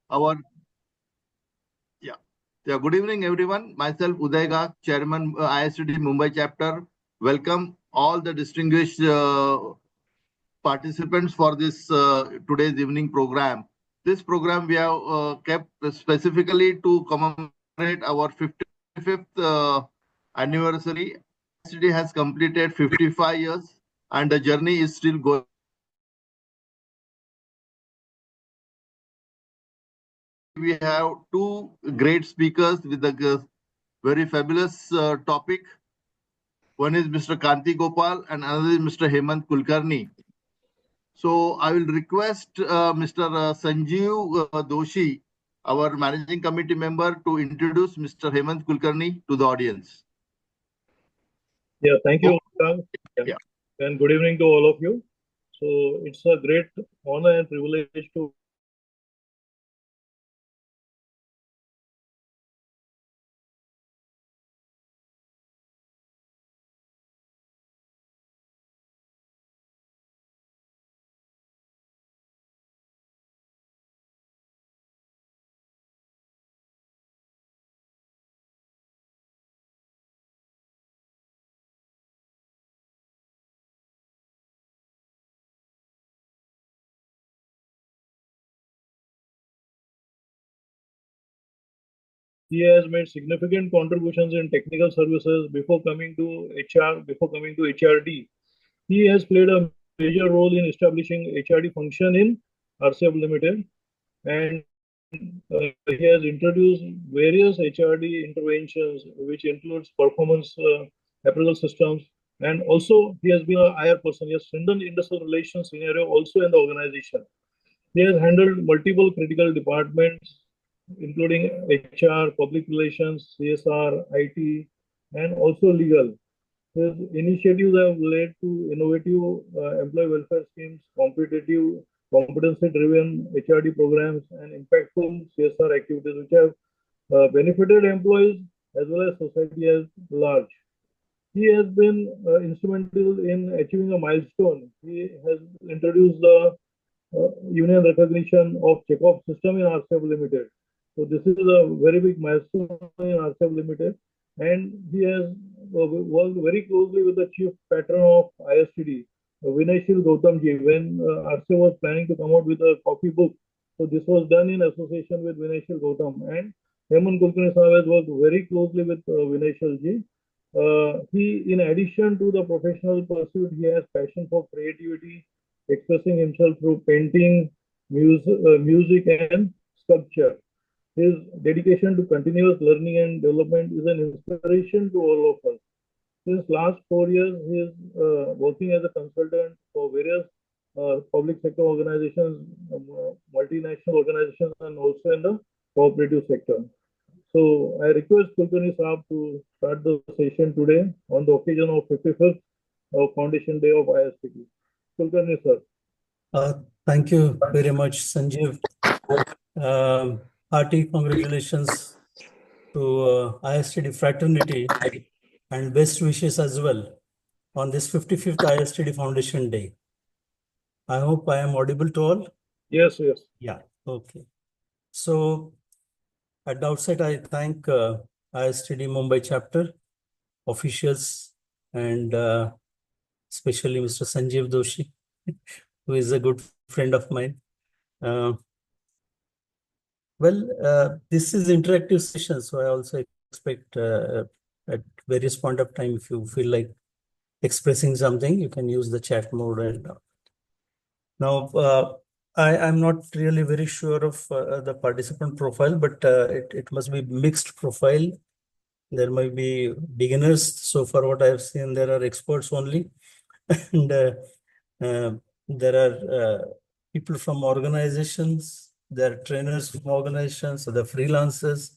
our good evening everyone. Myself Uday Gak, Chairman ISTD Mumbai Chapter. Welcome all the distinguished participants for this today's evening program. This program we have kept specifically to commemorate our 55th anniversary. ISTD has completed 55 years and the journey is still going. We have two great speakers with a very fabulous topic. One is Mr. Kanti Gopal and another is Mr. Hemant Kulkarni. So I will request Mr. Sanjeev Doshi, our managing committee member, to introduce Mr. Hemant Kulkarni to the audience. Yeah, thank you. Yeah. And good evening to all of you. So it's a great honor and privilege to he has made significant contributions in technical services before coming to HR, before coming to HRD. He has played a major role in establishing HRD function in RCF Limited, and he has introduced various HRD interventions, which includes performance appraisal systems, and also he has been a IR person. He has strengthened industrial relations scenario also in the organization. He has handled multiple critical departments, including HR, public relations, CSR, IT, and also legal. His initiatives have led to innovative employee welfare schemes, competitive, competency-driven HRD programs, and impactful CSR activities which have benefited employees as well as society at large. He has been instrumental in achieving a milestone. He has introduced the union recognition of checkoff system in RCF Limited. So this is a very big milestone in RCF Limited, and he has worked very closely with the chief patron of ISTD, Vinayshil Gautamji, when RCF was planning to come out with a copy book. So this was done in association with Vinayshil Gautam, and Hemant Kulkarni has worked very closely with Vinayshilji. He, in addition to the professional pursuit, he has passion for creativity, expressing himself through painting, music, and sculpture. His dedication to continuous learning and development is an inspiration to all of us. Since last 4 years, he is working as a consultant for various public sector organizations, multinational organizations, and also in the cooperative sector. So I request Kulkarni Saab to start the session today on the occasion of 55th Foundation Day of ISTD. Kulkarni sir. Thank you very much, Sanjeev. Hearty congratulations to ISTD fraternity and best wishes as well on this 55th ISTD Foundation Day. I hope I am audible to all. Yes, yes. Yeah, okay. So at the outset, I thank ISTD Mumbai Chapter officials and especially Mr. Sanjeev Doshi, who is a good friend of mine. This is interactive session, so I also expect at various point of time, if you feel like expressing something, you can use the chat mode. And now, I'm not really very sure of the participant profile, but it must be mixed profile. There might be beginners. So far, what I have seen, there are experts only, and there are people from organizations. There are trainers from organizations, so the freelancers.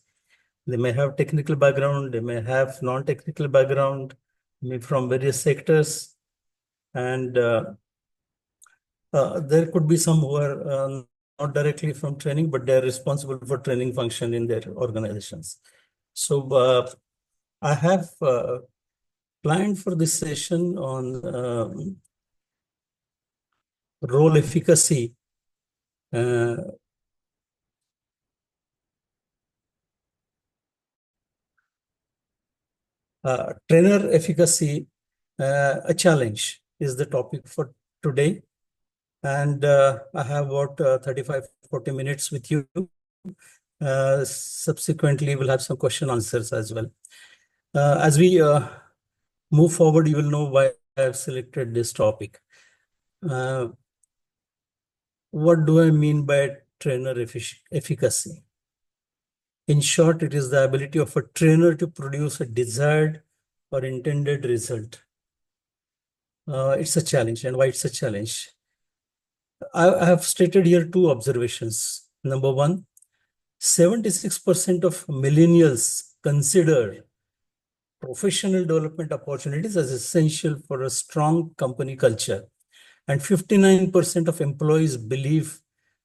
They may have technical background. They may have non-technical background, maybe from various sectors, and there could be some who are not directly from training, but they are responsible for training function in their organizations. So I have planned for this session on role efficacy Trainer efficacy, a challenge is the topic for today. And I have about 35-40 minutes with you. Subsequently, we'll have some question answers as well. As we move forward, you will know why I have selected this topic. What do I mean by trainer efficacy? In short, it is the ability of a trainer to produce a desired or intended result. It's a challenge. And why it's a challenge? I have stated here two observations. Number one, 76% of millennials consider professional development opportunities as essential for a strong company culture. And 59% of employees believe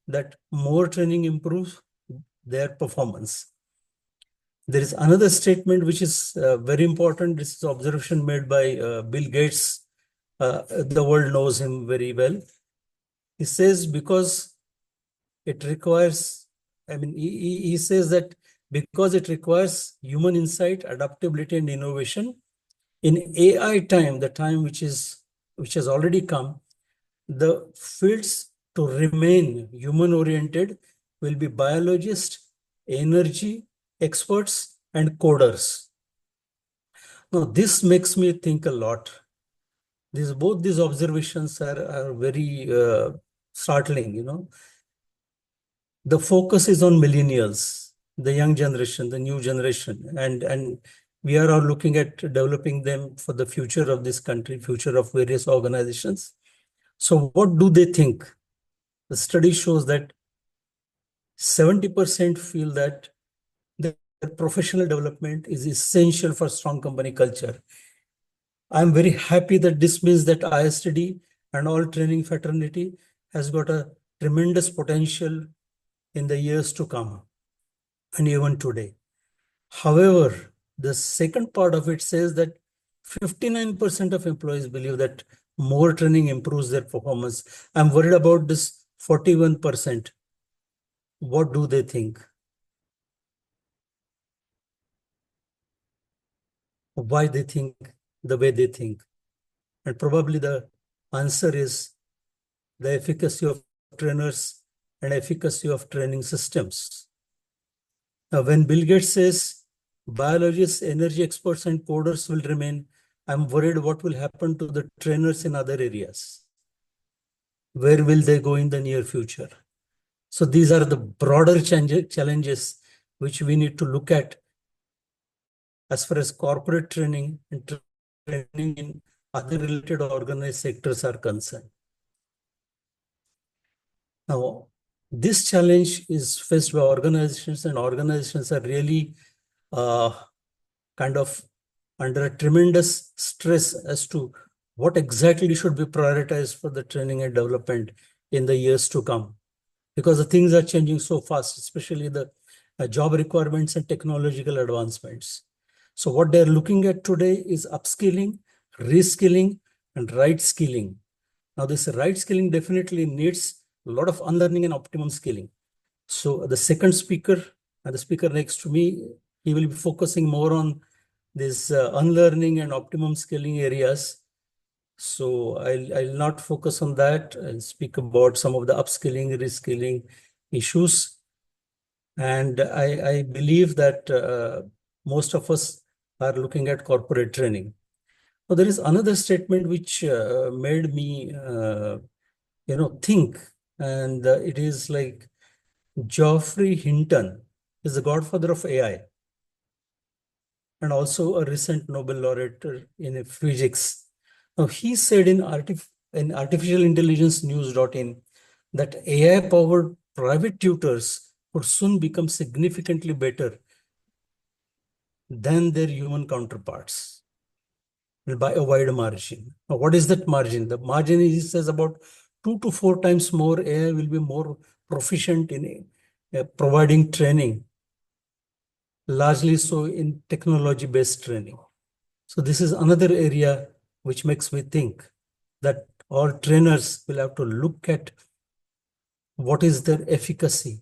that more training improves their performance. There is another statement which is very important. This is observation made by Bill Gates. The world knows him very well. He says because it requires, he says that because it requires human insight, adaptability, and innovation, in AI time, the time which has already come, the fields to remain human-oriented will be biologists, energy experts, and coders. Now, this makes me think a lot. Both these observations are very startling, The focus is on millennials, the young generation, the new generation, and we are all looking at developing them for the future of this country, future of various organizations. So what do they think? The study shows that 70% feel that their professional development is essential for strong company culture. I'm very happy that this means that ISTD and all training fraternity has got a tremendous potential in the years to come and even today. However, the second part of it says that 59% of employees believe that more training improves their performance. I'm worried about this 41%. What do they think? Why they think the way they think? And probably the answer is the efficacy of trainers and efficacy of training systems. Now, when Bill Gates says biologists, energy experts, and coders will remain, I'm worried what will happen to the trainers in other areas. Where will they go in the near future? So these are the broader challenges which we need to look at as far as corporate training and training in other related organized sectors are concerned. Now, this challenge is faced by organizations, and organizations are really kind of under a tremendous stress as to what exactly should be prioritized for the training and development in the years to come. Because the things are changing so fast, especially the job requirements and technological advancements. So what they're looking at today is upskilling, reskilling, and right skilling. Now, this right skilling definitely needs a lot of unlearning and optimum skilling. So the second speaker and the speaker next to me, he will be focusing more on this unlearning and optimum skilling areas. So I'll not focus on that. I'll speak about some of the upskilling, reskilling issues. And I believe that most of us are looking at corporate training. Now, there is another statement which made me, think, and it is like Geoffrey Hinton is the godfather of AI and also a recent Nobel laureate in physics. Now, he said in artificial intelligence news.in that AI-powered private tutors would soon become significantly better than their human counterparts by a wide margin. Now, what is that margin? The margin is, he says, about 2 to 4 times more AI will be more proficient in providing training, largely so in technology-based training. So this is another area which makes me think that all trainers will have to look at what is their efficacy,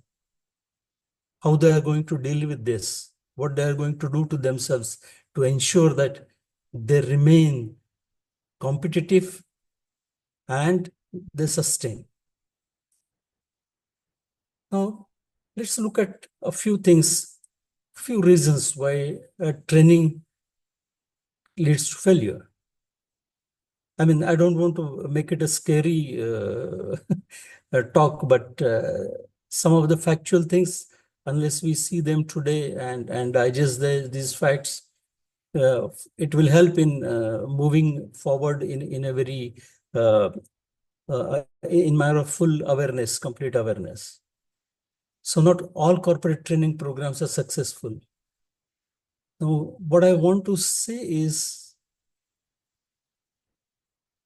how they are going to deal with this, what they are going to do to themselves to ensure that they remain competitive and they sustain. Now, let's look at a few things, few reasons why training leads to failure. I mean, I don't want to make it a scary talk, but some of the factual things, unless we see them today and digest these facts, it will help in moving forward in a very in matter of full awareness, complete awareness. So not all corporate training programs are successful. Now, what I want to say is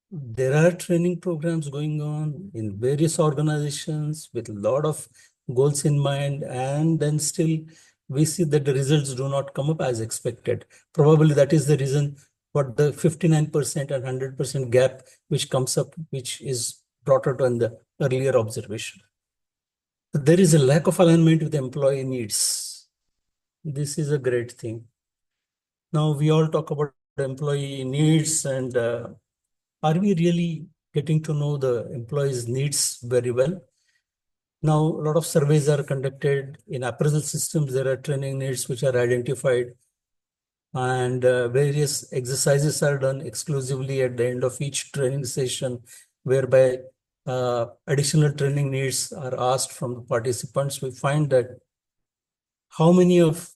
there are training programs going on in various organizations with a lot of goals in mind, and then still we see that the results do not come up as expected. Probably that is the reason what the 59% and 100% gap which comes up, which is brought out on the earlier observation. There is a lack of alignment with employee needs. This is a great thing. Now we all talk about employee needs, and are we really getting to know the employees' needs very well? Now, a lot of surveys are conducted in appraisal systems. There are training needs which are identified, and various exercises are done exclusively at the end of each training session, whereby additional training needs are asked from the participants. We find that how many of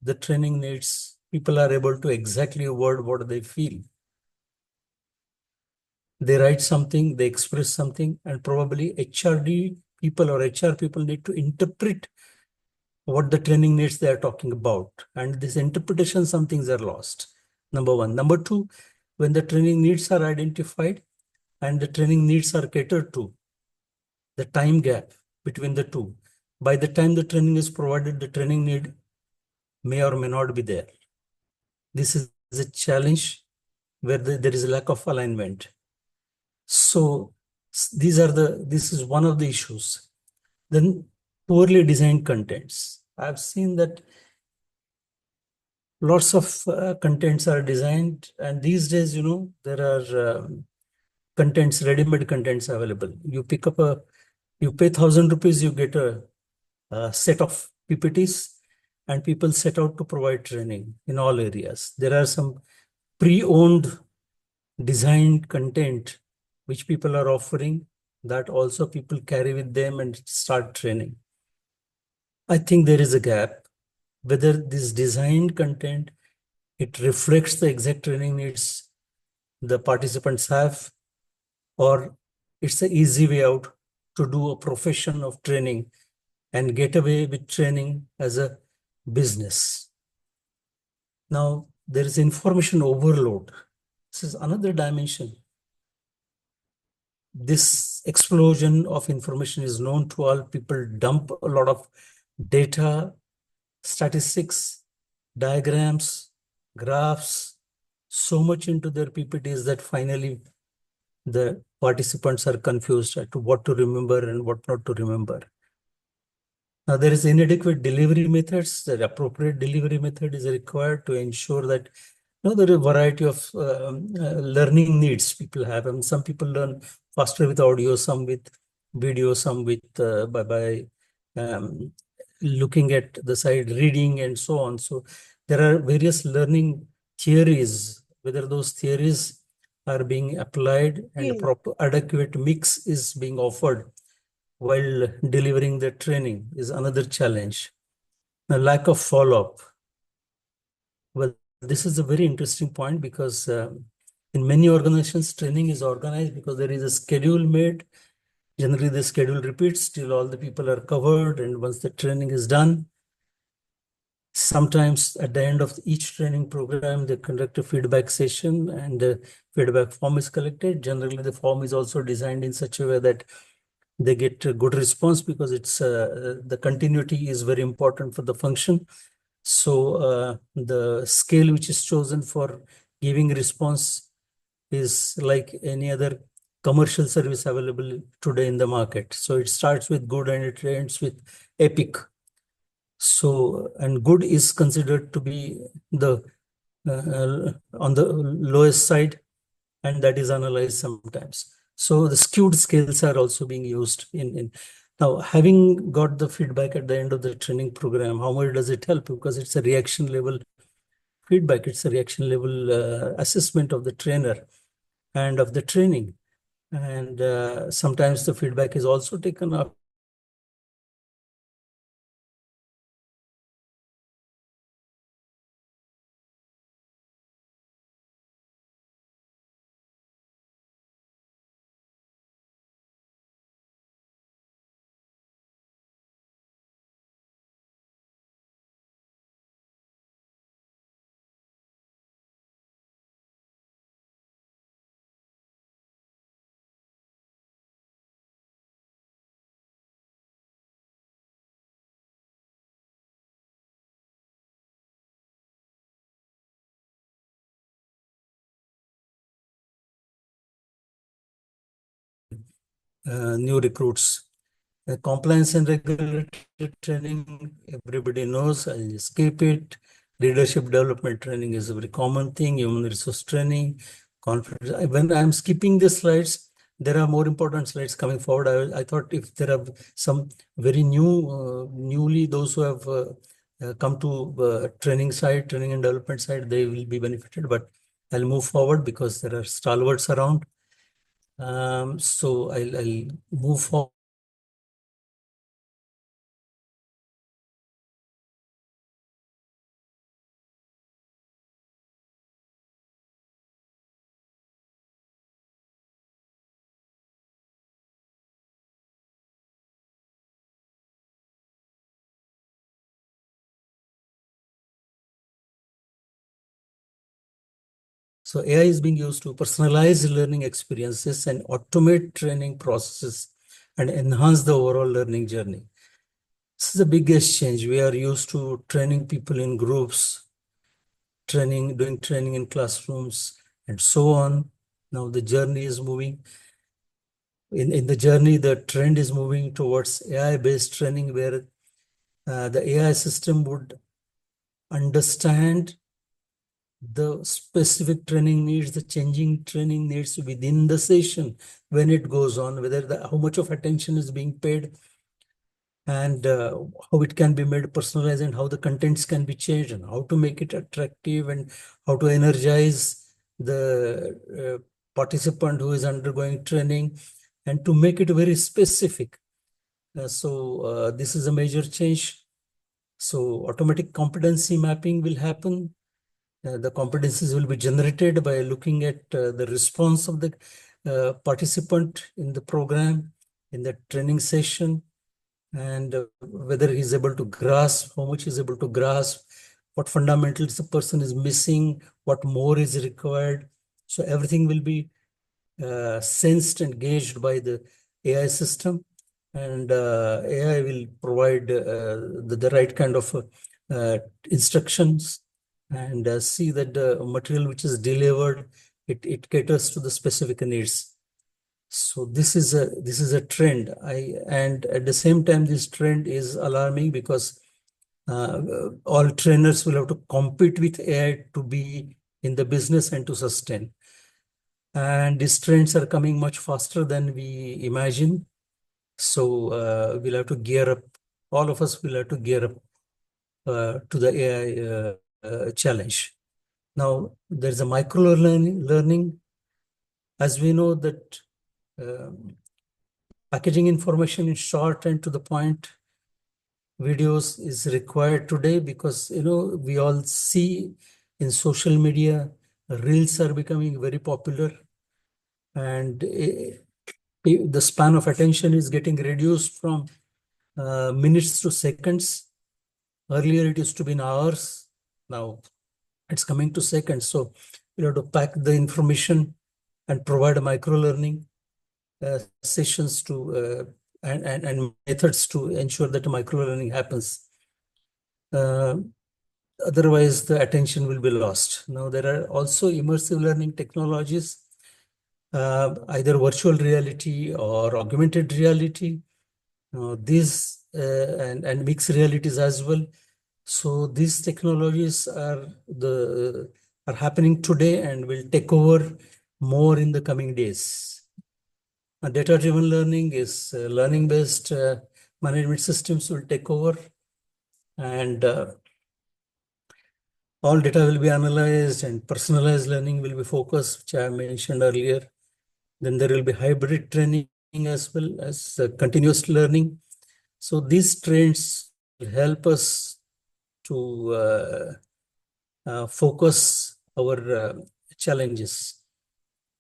the training needs people are able to exactly word what they feel. They write something, they express something, and probably HRD people or HR people need to interpret what the training needs they are talking about. And this interpretation, some things are lost. Number one. Number two, when the training needs are identified and the training needs are catered to, the time gap between the two, by the time the training is provided, the training need may or may not be there. This is a challenge where there is a lack of alignment. So this is one of the issues. Then poorly designed contents. I've seen that lots of contents are designed, and these days, there are contents, ready-made contents available. You pay 1,000 rupees, you get a set of PPTs, and people set out to provide training in all areas. There are some pre-owned designed content which people are offering that also people carry with them and start training. I think there is a gap. Whether this designed content, it reflects the exact training needs the participants have, or it's an easy way out to do a profession of training and get away with training as a business. Now, there is information overload. This is another dimension. This explosion of information is known to all. People dump a lot of data, statistics, diagrams, graphs, so much into their PPTs that finally the participants are confused as to what to remember and what not to remember. Now, there is inadequate delivery methods. The appropriate delivery method is required to ensure that there are a variety of learning needs people have. And some people learn faster with audio, some with video, some with by looking at the side, reading, and so on. So there are various learning theories. Whether those theories are being applied and a proper adequate mix is being offered while delivering the training is another challenge. The lack of follow-up. Well, this is a very interesting point because in many organizations, training is organized because there is a schedule made. Generally, the schedule repeats till all the people are covered, and once the training is done, sometimes at the end of each training program, they conduct a feedback session and the feedback form is collected. Generally, the form is also designed in such a way that they get a good response because it's the continuity is very important for the function. So the scale which is chosen for giving response is like any other commercial service available today in the market. So it starts with good and it ends with epic. So, and good is considered to be the on the lowest side, and that is analyzed sometimes. So the skewed scales are also being used in now, having got the feedback at the end of the training program, how much does it help? Because it's a reaction level feedback, it's a reaction level assessment of the trainer and of the training. And sometimes the feedback is also taken up. New recruits. Compliance and regulatory training, everybody knows, I'll skip it. Leadership development training is a very common thing, human resource training, confidence. When I'm skipping the slides, there are more important slides coming forward. I thought if there are some very newly those who have come to training side, training and development side, they will be benefited, but I'll move forward because there are stalwarts around. So I'll move forward. So AI is being used to personalize learning experiences and automate training processes and enhance the overall learning journey. This is the biggest change. We are used to training people in groups, doing training in classrooms, and so on. Now the journey is moving. In the journey, the trend is moving towards AI-based training, where the AI system would understand the specific training needs, the changing training needs within the session when it goes on, whether how much of attention is being paid, and how it can be made personalized, and how the contents can be changed, and how to make it attractive, and how to energize the participant who is undergoing training, and to make it very specific. So this is a major change. So automatic competency mapping will happen. The competencies will be generated by looking at the response of the participant in the program, in the training session, and whether he's able to grasp, how much he's able to grasp, what fundamentals the person is missing, what more is required. So everything will be sensed and gauged by the AI system, and AI will provide the right kind of instructions, and see that the material which is delivered, it caters to the specific needs. So this is a trend. And at the same time, this trend is alarming because all trainers will have to compete with AI to be in the business and to sustain. And these trends are coming much faster than we imagine. So we'll have to gear up. All of us will have to gear up to the AI challenge. Now, there's a micro learning. As we know that packaging information in short and to the point videos is required today, because we all see in social media, reels are becoming very popular, and the span of attention is getting reduced from minutes to seconds. Earlier it used to be in hours. Now it's coming to seconds. So you have to pack the information and provide a micro learning sessions to and methods to ensure that micro learning happens. Otherwise, the attention will be lost. Now there are also immersive learning technologies, either virtual reality or augmented reality. These and mixed realities as well. So these technologies are are happening today and will take over more in the coming days. Data-driven learning is learning-based management systems will take over, and all data will be analyzed and personalized learning will be focused, which I mentioned earlier. Then there will be hybrid training as well as continuous learning. So these trends will help us to focus our challenges.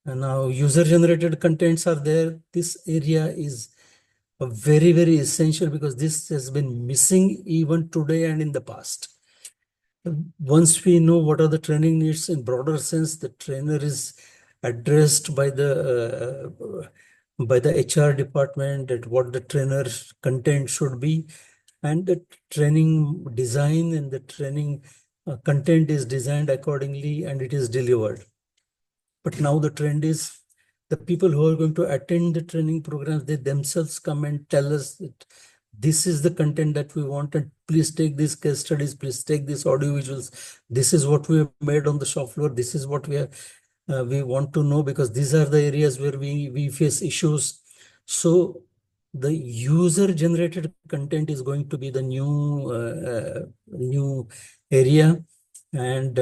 And now user-generated contents are there. This area is very, very essential because this has been missing even today and in the past. Once we know what are the training needs in broader sense, the trainer is addressed by the HR department at what the trainer content should be, and the training design and the training content is designed accordingly and it is delivered. But now the trend is the people who are going to attend the training programs, they themselves come and tell us that this is the content that we want, and please take these case studies, please take these audio visuals. This is what we have made on the shop floor. This is what we want to know, because these are the areas where we face issues. So the user generated content is going to be the new area. And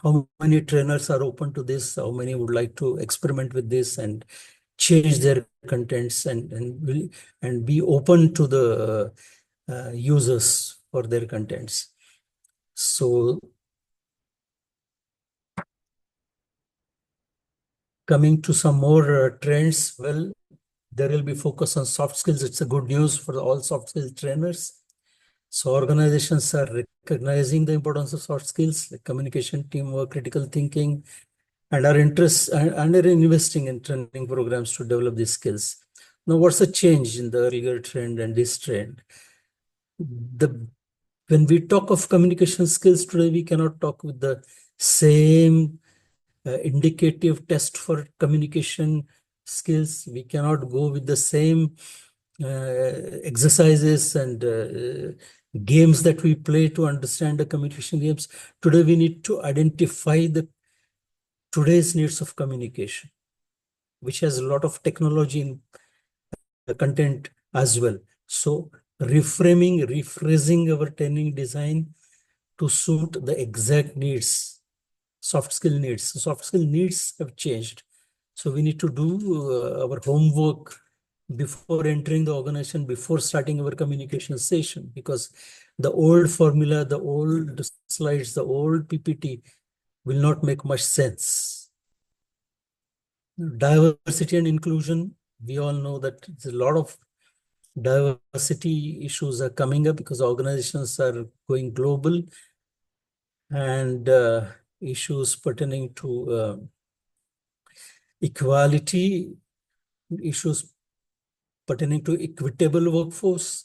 how many trainers are open to this? How many would like to experiment with this and change their contents and be open to the users for their contents? So coming to some more trends, well, there will be focus on soft skills. It's a good news for all soft skill trainers. So organizations are recognizing the importance of soft skills like communication, teamwork, critical thinking, and are investing in training programs to develop these skills. Now, what's the change in the earlier trend and this trend? When we talk of communication skills today, we cannot talk with the same indicative test for communication skills. We cannot go with the same exercises and games that we play to understand the communication games. Today, we need to identify the today's needs of communication, which has a lot of technology in the content as well. So rephrasing our training design to suit the exact needs, soft skill needs. So soft skill needs have changed. So we need to do our homework before entering the organization, before starting our communication session, because the old formula, the old slides, the old PPT will not make much sense. Diversity and inclusion, we all know that there's a lot of diversity issues are coming up because organizations are going global, and issues pertaining to equality, issues pertaining to equitable workforce,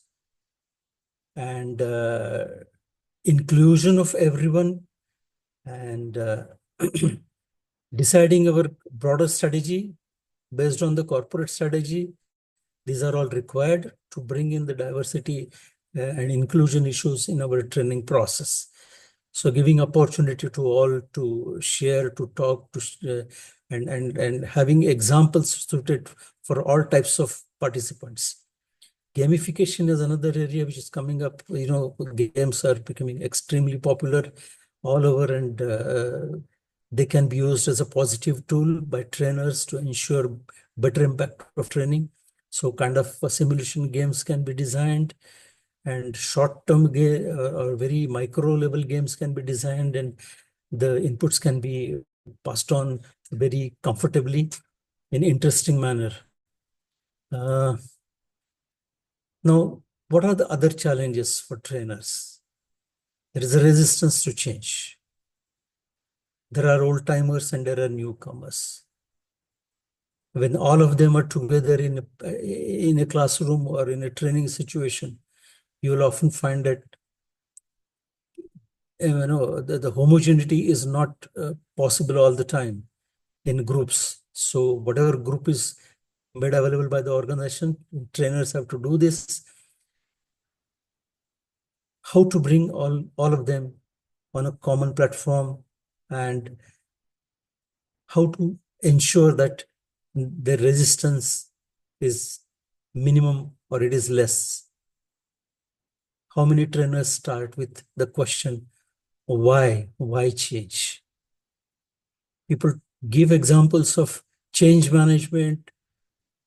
and inclusion of everyone, and deciding our broader strategy based on the corporate strategy. These are all required to bring in the diversity and inclusion issues in our training process. So giving opportunity to all to share, to talk, to and having examples suited for all types of participants. Gamification is another area which is coming up. Games are becoming extremely popular all over, and they can be used as a positive tool by trainers to ensure better impact of training. So kind of simulation games can be designed, and short-term or very micro-level games can be designed, and the inputs can be passed on very comfortably in interesting manner. Now, what are the other challenges for trainers? There is a resistance to change. There are old-timers and there are newcomers. When all of them are together in a classroom or in a training situation, you will often find that the homogeneity is not possible all the time in groups. So whatever group is made available by the organization, trainers have to do this. How to bring all of them on a common platform and how to ensure that the resistance is minimum or it is less. How many trainers start with the question, why change? People give examples of change management.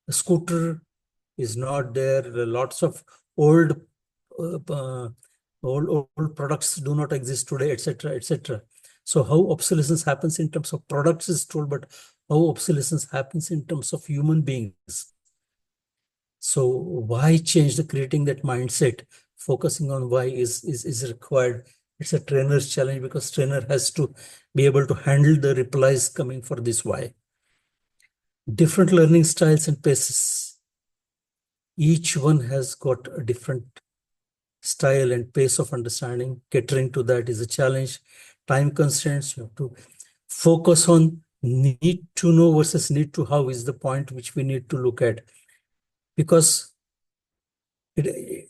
A scooter is not there. Lots of old products do not exist today, etc., etc. So how obsolescence happens in terms of products is told, but how obsolescence happens in terms of human beings. So why change? The creating that mindset, focusing on why is required. It's a trainer's challenge because trainer has to be able to handle the replies coming for this why. Different learning styles and paces. Each one has got a different style and pace of understanding. Catering to that is a challenge. Time constraints, you have to focus on need to know versus need to how is the point which we need to look at. Because the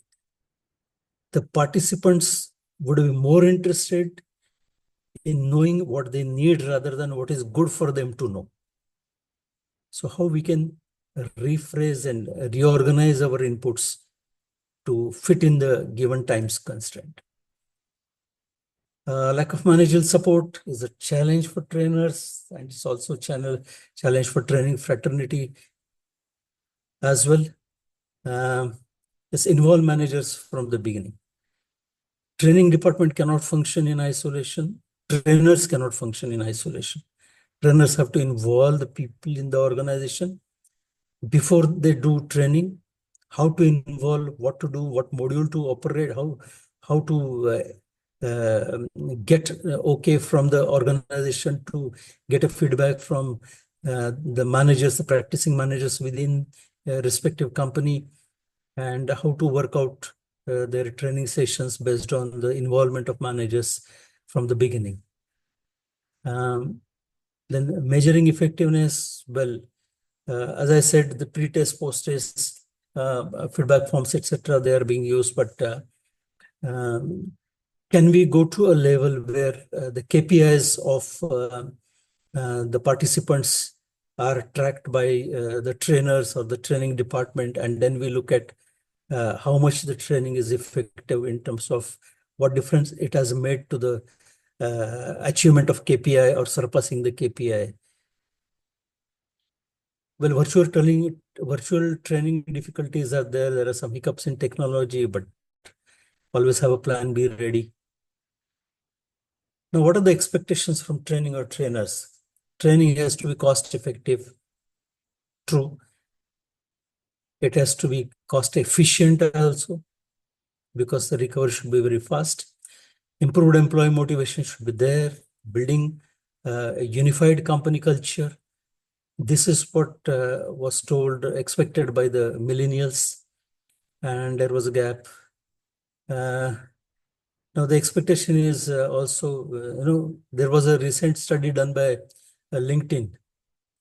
participants would be more interested in knowing what they need rather than what is good for them to know. So how we can rephrase and reorganize our inputs to fit in the given times constraint. Lack of managerial support is a challenge for trainers, and it's also challenge for training fraternity as well. Let's involve managers from the beginning. Training department cannot function in isolation. Trainers cannot function in isolation. Trainers have to involve the people in the organization before they do training, how to involve, what to do, what module to operate, how to get okay from the organization, to get a feedback from the managers, the practicing managers within a respective company, and how to work out their training sessions based on the involvement of managers from the beginning. Then measuring effectiveness, well, as I said, the pre-test, post-test, feedback forms, etc., they are being used, but can we go to a level where the KPIs of the participants are tracked by the trainers or the training department, and then we look at how much the training is effective in terms of what difference it has made to the achievement of KPI or surpassing the KPI. Well, virtual training difficulties are there. There are some hiccups in technology, but always have a plan B ready. Now, what are the expectations from training or trainers? Training has to be cost effective. True. It has to be cost efficient also, because the recovery should be very fast. Improved employee motivation should be there. Building a unified company culture. This is what was expected by the millennials, and there was a gap. Now the expectation is also, there was a recent study done by LinkedIn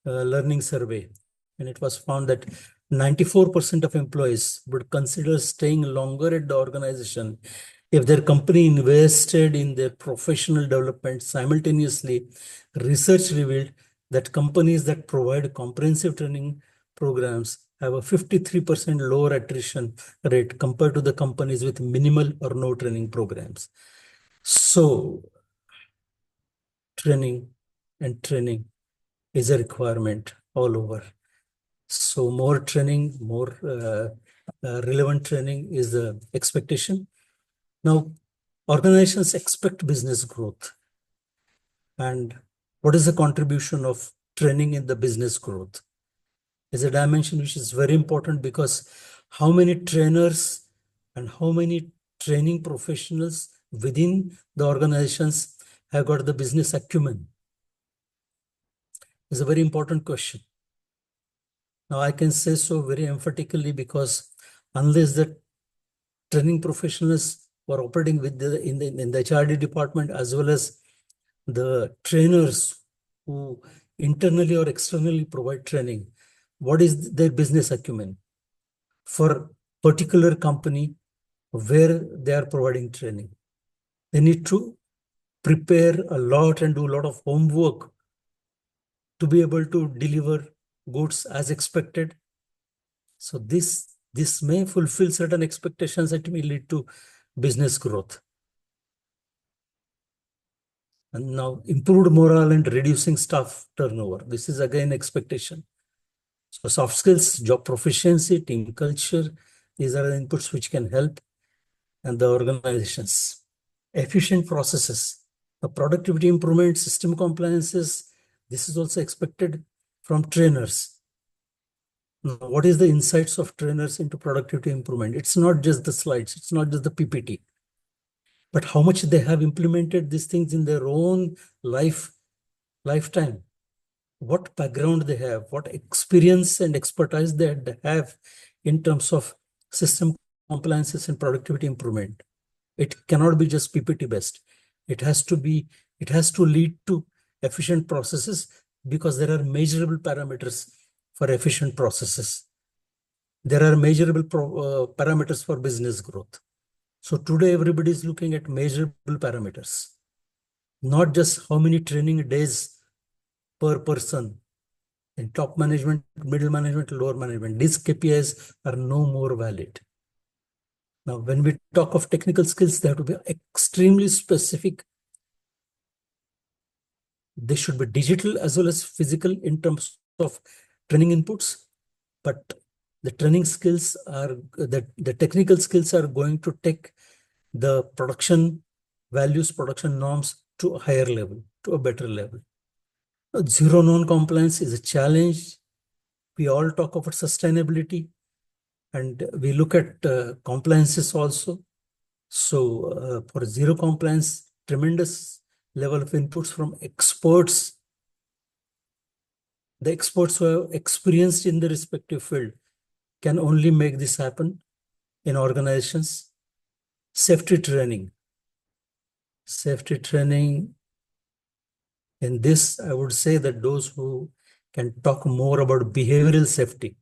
learning survey, and it was found that 94% of employees would consider staying longer at the organization if their company invested in their professional development. Simultaneously, research revealed that companies that provide comprehensive training programs have a 53% lower attrition rate compared to the companies with minimal or no training programs. So, training is a requirement all over. So more training, more relevant training is the expectation. Now, organizations expect business growth. And what is the contribution of training in the business growth? Is a dimension which is very important, because how many trainers and how many training professionals within the organizations have got the business acumen is a very important question. Now, I can say so very emphatically because unless the training professionals were operating with in the HRD department, as well as the trainers who internally or externally provide training, what is their business acumen for particular company where they are providing training? They need to prepare a lot and do a lot of homework to be able to deliver goods as expected. So this may fulfill certain expectations that may lead to business growth. And now improved morale and reducing staff turnover. This is again expectation. So soft skills, job proficiency, team culture, these are the inputs which can help and the organizations. Efficient processes, the productivity improvement, system compliances, this is also expected from trainers. Now, what is the insights of trainers into productivity improvement? It's not just the slides, it's not just the PPT, but how much they have implemented these things in their own lifetime. What background they have, what experience and expertise they have in terms of system compliances and productivity improvement. It cannot be just PPT based. It has to lead to efficient processes, because there are measurable parameters for efficient processes. There are measurable parameters for business growth. So today everybody is looking at measurable parameters, not just how many training days per person in top management, middle management, lower management. These KPIs are no more valid. Now, when we talk of technical skills, they have to be extremely specific. They should be digital as well as physical in terms of training inputs. But the training skills are, the technical skills are going to take the production values, production norms to a higher level, to a better level. Zero non-compliance is a challenge. We all talk about sustainability, and we look at compliances also. So for zero compliance, tremendous level of inputs from experts. The experts who have experienced in the respective field can only make this happen in organizations. Safety training. Safety training. In this, I would say that those who can talk more about behavioral safety,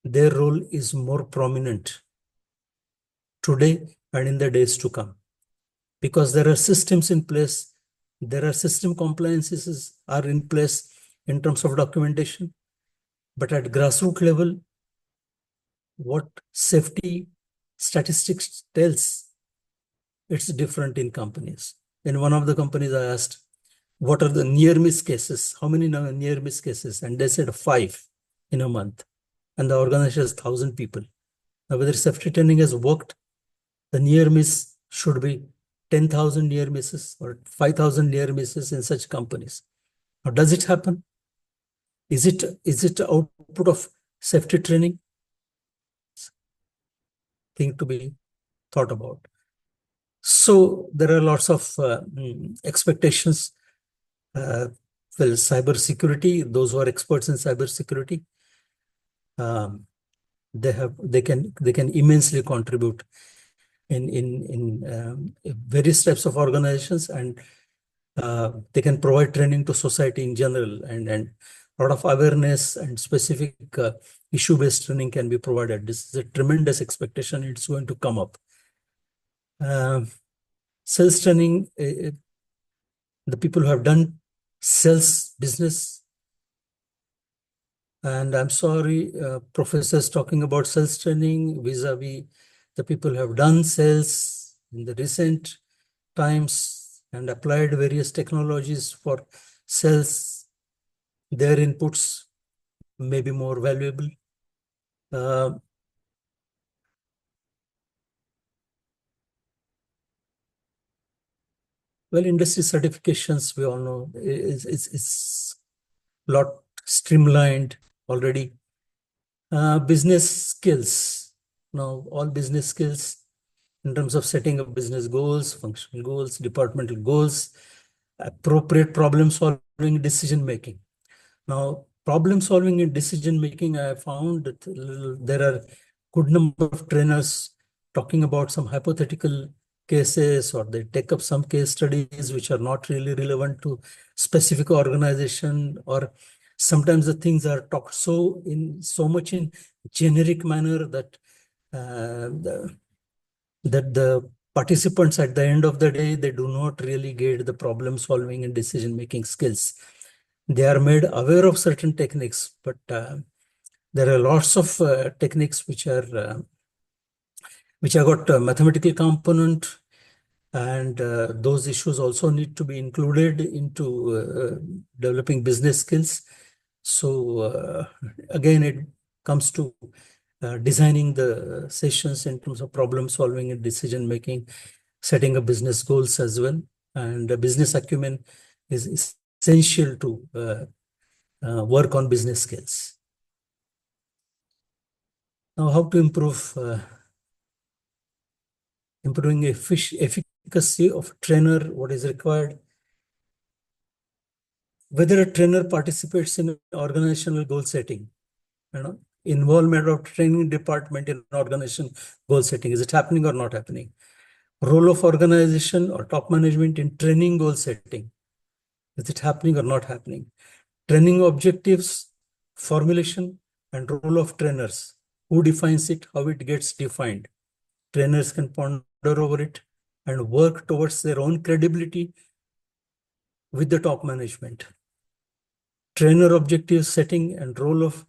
their role is more prominent today and in the days to come, because there are systems in place, there are system compliances are in place in terms of documentation, but at grassroots level, what safety statistics tells, it's different in companies. In one of the companies, I asked, what are the near miss cases? How many near miss cases? And they said 5 in a month. And the organization has 1,000 people. Now, whether safety training has worked, the near miss should be 10,000 near misses or 5,000 near misses in such companies. Now, does it happen? Is it output of safety training? Thing to be thought about. So there are lots of expectations. Well, cybersecurity, those who are experts in cybersecurity, they can immensely contribute in various types of organizations, and they can provide training to society in general, and a lot of awareness and specific issue-based training can be provided. This is a tremendous expectation. It's going to come up. Sales training, the people who have done sales business, and I'm sorry, professors talking about sales training vis-a-vis the people who have done sales in the recent times and applied various technologies for sales, their inputs may be more valuable. Well, industry certifications, we all know, it's a lot streamlined already. Business skills. Now, all business skills in terms of setting up business goals, functional goals, departmental goals, appropriate problem solving, decision making. Now, problem solving and decision making, I have found that there are good number of trainers talking about some hypothetical cases, or they take up some case studies which are not really relevant to specific organization, or sometimes the things are talked so much in generic manner that the participants at the end of the day, they do not really get the problem solving and decision making skills. They are made aware of certain techniques, but there are lots of techniques which have got a mathematical component, and those issues also need to be included into developing business skills. So again, it comes to designing the sessions in terms of problem solving and decision making, setting up business goals as well. And business acumen is essential to work on business skills. Now, how to improve improving efficacy of trainer, what is required? Whether a trainer participates in organizational goal setting, involvement of training department in organization goal setting, is it happening or not happening? Role of organization or top management in training goal setting, is it happening or not happening? Training objectives, formulation, and role of trainers. Who defines it? How it gets defined? Trainers can ponder over it and work towards their own credibility with the top management. Trainer objective setting and role of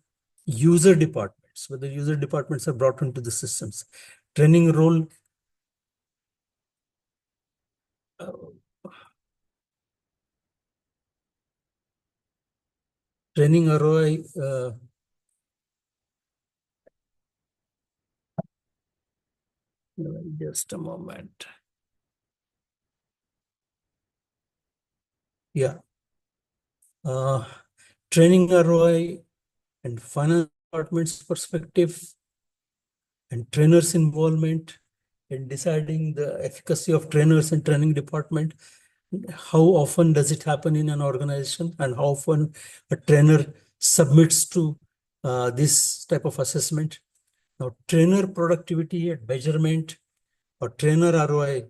user departments, whether user departments are brought into the systems. Training role, training ROI, just a moment. Yeah. Training ROI and finance department's perspective and trainers' involvement in deciding the efficacy of trainers and training department. How often does it happen in an organization, and how often a trainer submits to this type of assessment? Now, trainer productivity and measurement or trainer ROI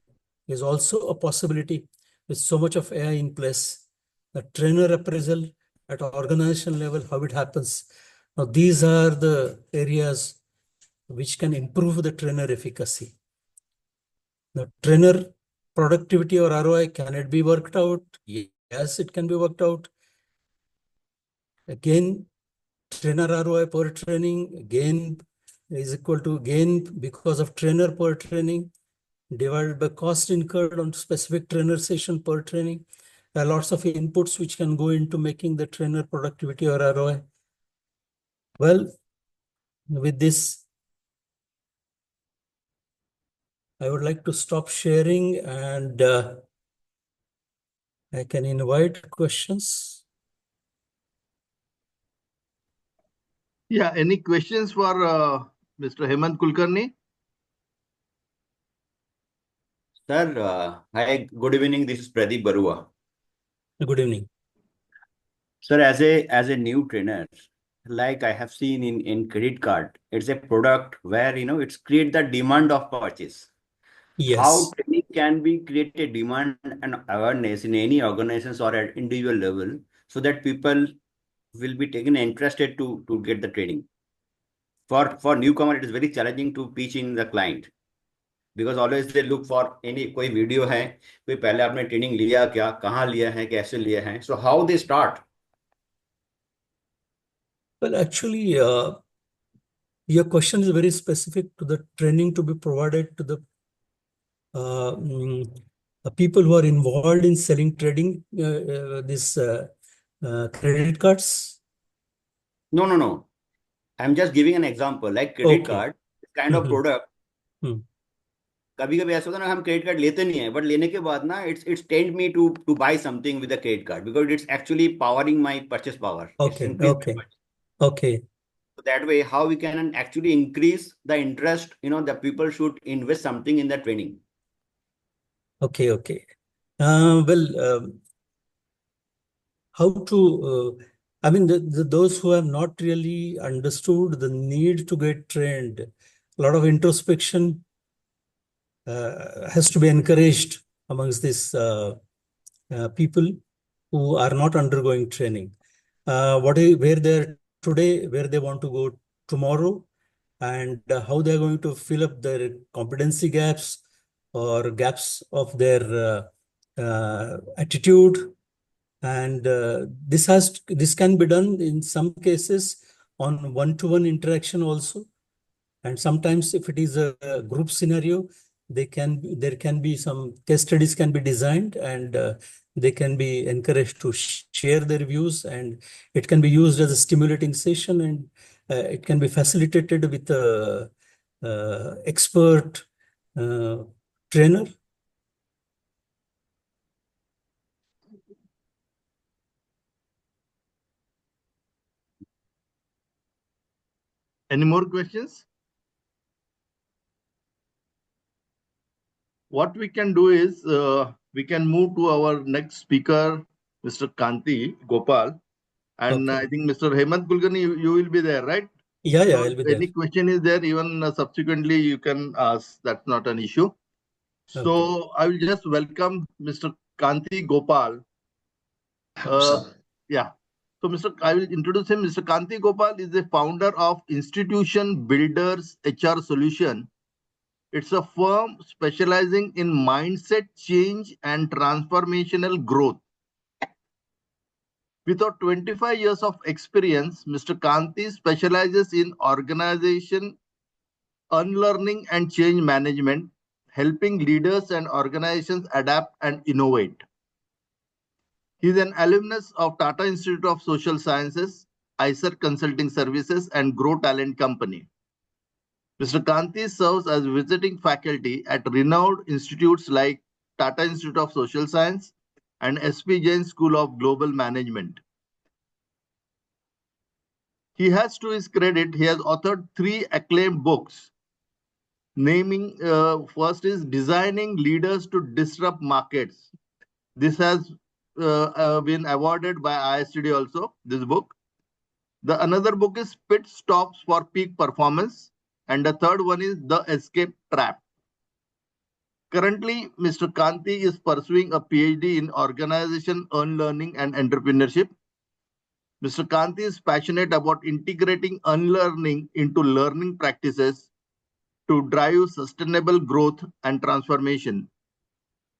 is also a possibility with so much of AI in place. The trainer appraisal at organization level, how it happens. Now, these are the areas which can improve the trainer efficacy. The trainer productivity or ROI, can it be worked out? Yes, it can be worked out. Again, trainer ROI per training gain is equal to gain because of trainer per training divided by cost incurred on specific trainer session per training. There are lots of inputs which can go into making the trainer productivity or ROI. Well, with this, I would like to stop sharing, and I can invite questions. Yeah, any questions for Mr. Hemant Kulkarni? Sir, hi, good evening. This is Pradeep Barua. Good evening. Sir, as a new trainer, like I have seen in credit card, it's a product where it's create the demand of purchase. Yes. How training can be create a demand and awareness in any organizations or at individual level, so that people will be taken interested to get the training. For newcomer, it is very challenging to pitch in the client, because always they look for any कोई video है, कोई पहले आपने training लिया क्या, कहाँ लिया है, कैसे लिया है. So how they start? Well, actually, your question is very specific to the training to be provided to the people who are involved in selling trading this credit cards. No. I'm just giving an example. Like credit card, kind of product. कभी कभी ऐसा होता है ना, हम credit card लेते नहीं है, बट लेने के बाद ना it's tend me to buy something with the credit card, because it's actually powering my purchase power. Okay. So that way, how we can actually increase the interest, the people should invest something in the training. Okay. Well, how to, I mean, those who have not really understood the need to get trained, a lot of introspection has to be encouraged amongst these people who are not undergoing training. Where they're today, where they want to go tomorrow, and how they're going to fill up their competency gaps or gaps of their attitude. And this can be done in some cases on one-to-one interaction also. And sometimes if it is a group scenario, there can be some case studies can be designed, and they can be encouraged to share their views, and it can be used as a stimulating session, and it can be facilitated with a expert trainer. Any more questions? What we can do is we can move to our next speaker, Mr. Kanti Gopal. And Okay. I think Mr. Hemant Kulkarni, you will be there, right? Yeah, So I'll be if there. any question is there, even subsequently you can ask. That's not an issue. So Okay. I will just welcome Mr. Kanti Gopal. Yeah. So I will introduce him. Mr. Kanti Gopal is the founder of Institution Builders HR Solution. It's a firm specializing in mindset change and transformational growth. With our 25 years of experience, Mr. Kanti specializes in organization, unlearning, and change management, helping leaders and organizations adapt and innovate. He is an alumnus of Tata Institute of Social Sciences, ISER Consulting Services, and Grow Talent Company. Mr. Kanti serves as visiting faculty at renowned institutes like Tata Institute of Social Science and SP Jain School of Global Management. He has, to his credit, he has authored 3 acclaimed books. Naming first is Designing Leaders to Disrupt Markets. This has been awarded by ISTD also, this book. The another book is Pit Stops for Peak Performance. And the third one is The Escape Trap. Currently, Mr. Kanti is pursuing a Ph.D. in Organization, Unlearning, and Entrepreneurship. Mr. Kanti is passionate about integrating unlearning into learning practices to drive sustainable growth and transformation.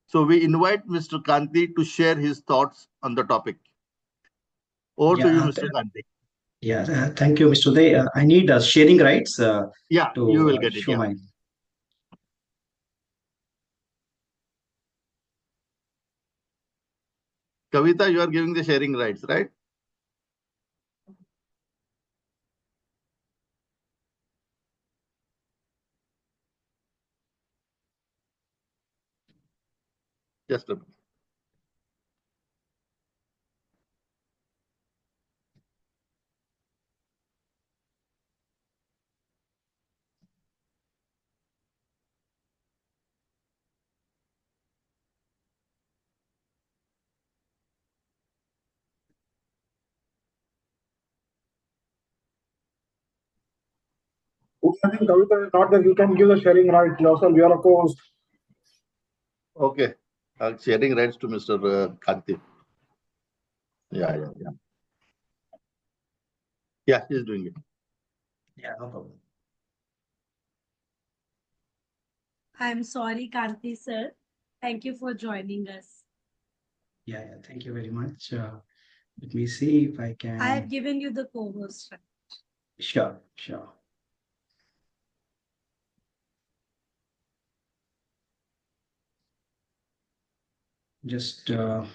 So we invite Mr. Kanti to share his thoughts on the topic. Over to you, Mr. Kanti. Thank you, Mr. Day. I need sharing rights Yeah, to you will get it. show Yeah. my. Kavita, you are giving the sharing rights, right? Just a minute. I think Kavita is not there. You can give the sharing right yourself. You are a co-host. Okay. Sharing rights to Mr. Kanti. Yeah. Yeah, he's doing it. Yeah, no problem. I'm sorry, Kanti sir. Thank you for joining us. Thank you very much. Let me see if I can. I have given you the co-host. Sure. Just I'm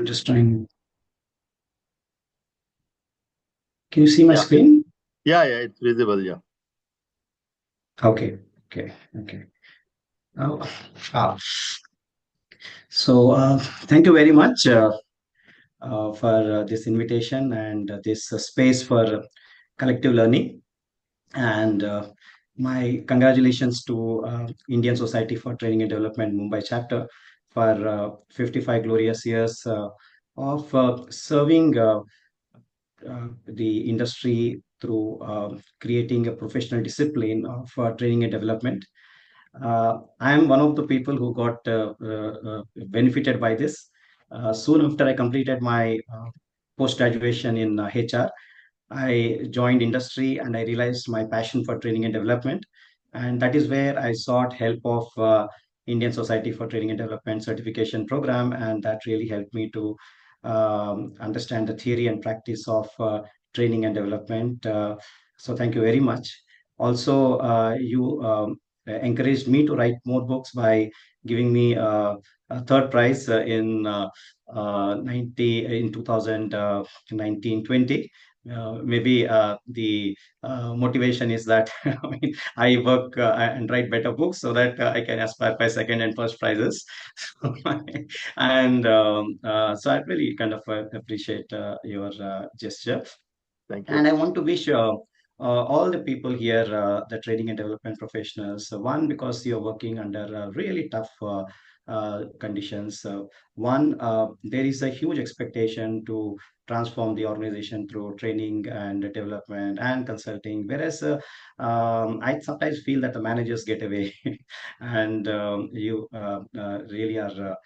just trying. Can you see my screen? Yeah, it's visible. Yeah. Okay. So thank you very much for this invitation and this space for collective learning. And my congratulations to Indian Society for Training and Development Mumbai Chapter for 55 glorious years of serving the industry through creating a professional discipline of training and development. I am one of the people who got benefited by this. Soon after I completed my post graduation in HR, I joined industry and I realized my passion for training and development. And that is where I sought help of Indian Society for Training and Development certification program. And that really helped me to understand the theory and practice of training and development. So thank you very much. Also, you encouraged me to write more books by giving me a third prize in 2019-20. Maybe the motivation is that I mean, I work and write better books so that I can aspire by second and first prizes. And so I really kind of appreciate your gesture. Thank you. And I want to wish all the people here, the training and development professionals, one, because you're working under really tough conditions. There is a huge expectation to transform the organization through training and development and consulting, whereas I sometimes feel that the managers get away and you really are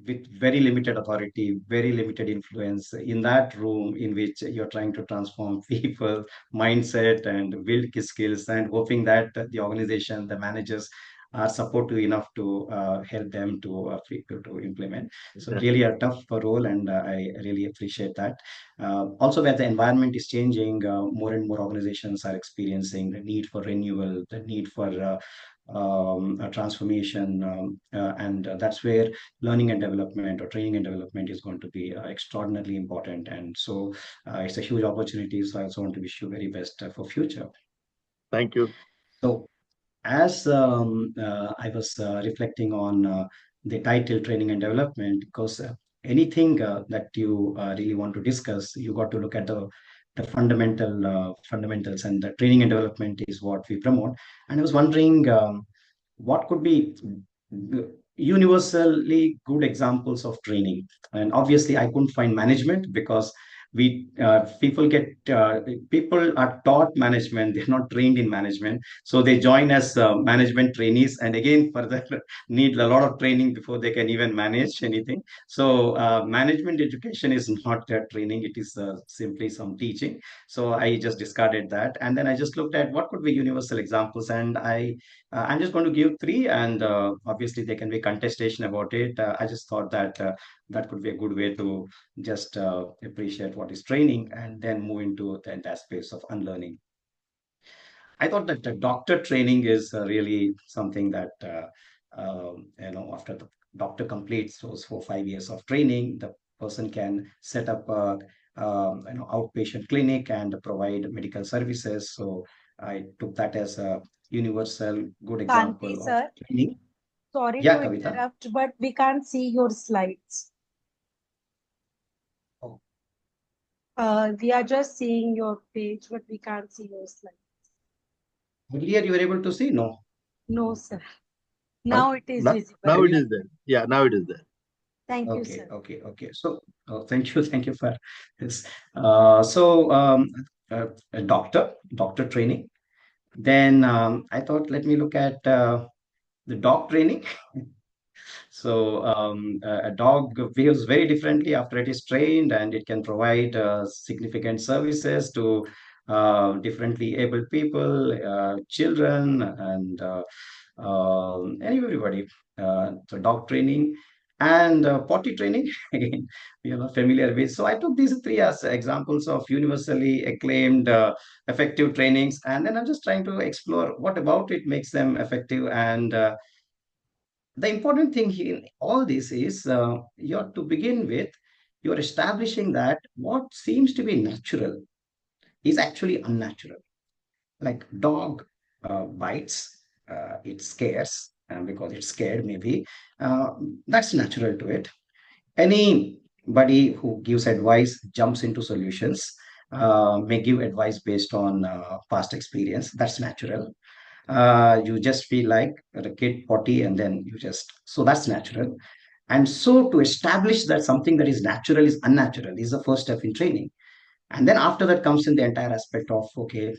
with very limited authority, very limited influence in that room in which you're trying to transform people, mindset, and build skills, and hoping that the organization, the managers, are supportive enough to help them to implement. So really a tough role, and I really appreciate that. Also, where the environment is changing, more and more organizations are experiencing the need for renewal, the need for a transformation, and that's where learning and development or training and development is going to be extraordinarily important. And so it's a huge opportunity. So I also want to wish you very best for future. Thank you. So as I was reflecting on the title training and development, because anything that you really want to discuss, you got to look at the fundamentals, and the training and development is what we promote. And I was wondering what could be universally good examples of training. And obviously I couldn't find management, because we people are taught management, they're not trained in management, so they join as management trainees, and again further need a lot of training before they can even manage anything. So management education is not training, it is simply some teaching. So I just discarded that, and then I just looked at what could be universal examples, and I'm just going to give three, and obviously there can be contestation about it. I just thought that that could be a good way to just appreciate what is training and then move into the entire space of unlearning. I thought that the doctor training is really something that, after the doctor completes those 4 or 5 years of training, the person can set up a outpatient clinic and provide medical services. So I took that as a universal good example Kanti, of sir, training. sorry Yeah, to Kavita. interrupt, but we can't see your slides. Oh. We are just seeing your page, but we can't see your slides. Earlier you were able to see? No. No, sir. Now it is visible. Now it is there. Yeah, now it is there. Thank you, Okay, sir. okay. So, thank you for this. A doctor training. Then I thought, let me look at the dog training. So a dog behaves very differently after it is trained, and it can provide significant services to differently abled people, children, and everybody. So dog training and potty training, again, familiar with. So I took these three as examples of universally acclaimed effective trainings, and then I'm just trying to explore what about it makes them effective. And the important thing here in all this is you're to begin with, you're establishing that what seems to be natural is actually unnatural. Like dog bites, it scares, and because it's scared, maybe that's natural to it. Anybody who gives advice jumps into solutions, may give advice based on past experience. That's natural. You just feel like a kid potty, and then you just, so that's natural. And so to establish that something that is natural is unnatural is the first step in training. And then after that comes in the entire aspect of, okay,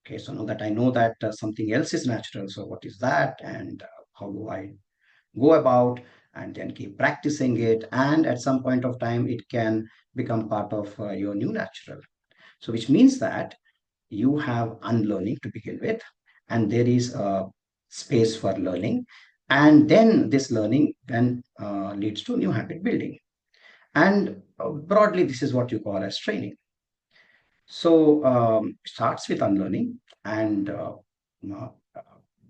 Okay, so now that I know that something else is natural, so what is that, and how do I go about, and then keep practicing it, and at some point of time it can become part of your new natural. So which means that you have unlearning to begin with, and there is a space for learning, and then this learning then leads to new habit building, and broadly this is what you call as training. So starts with unlearning and uh,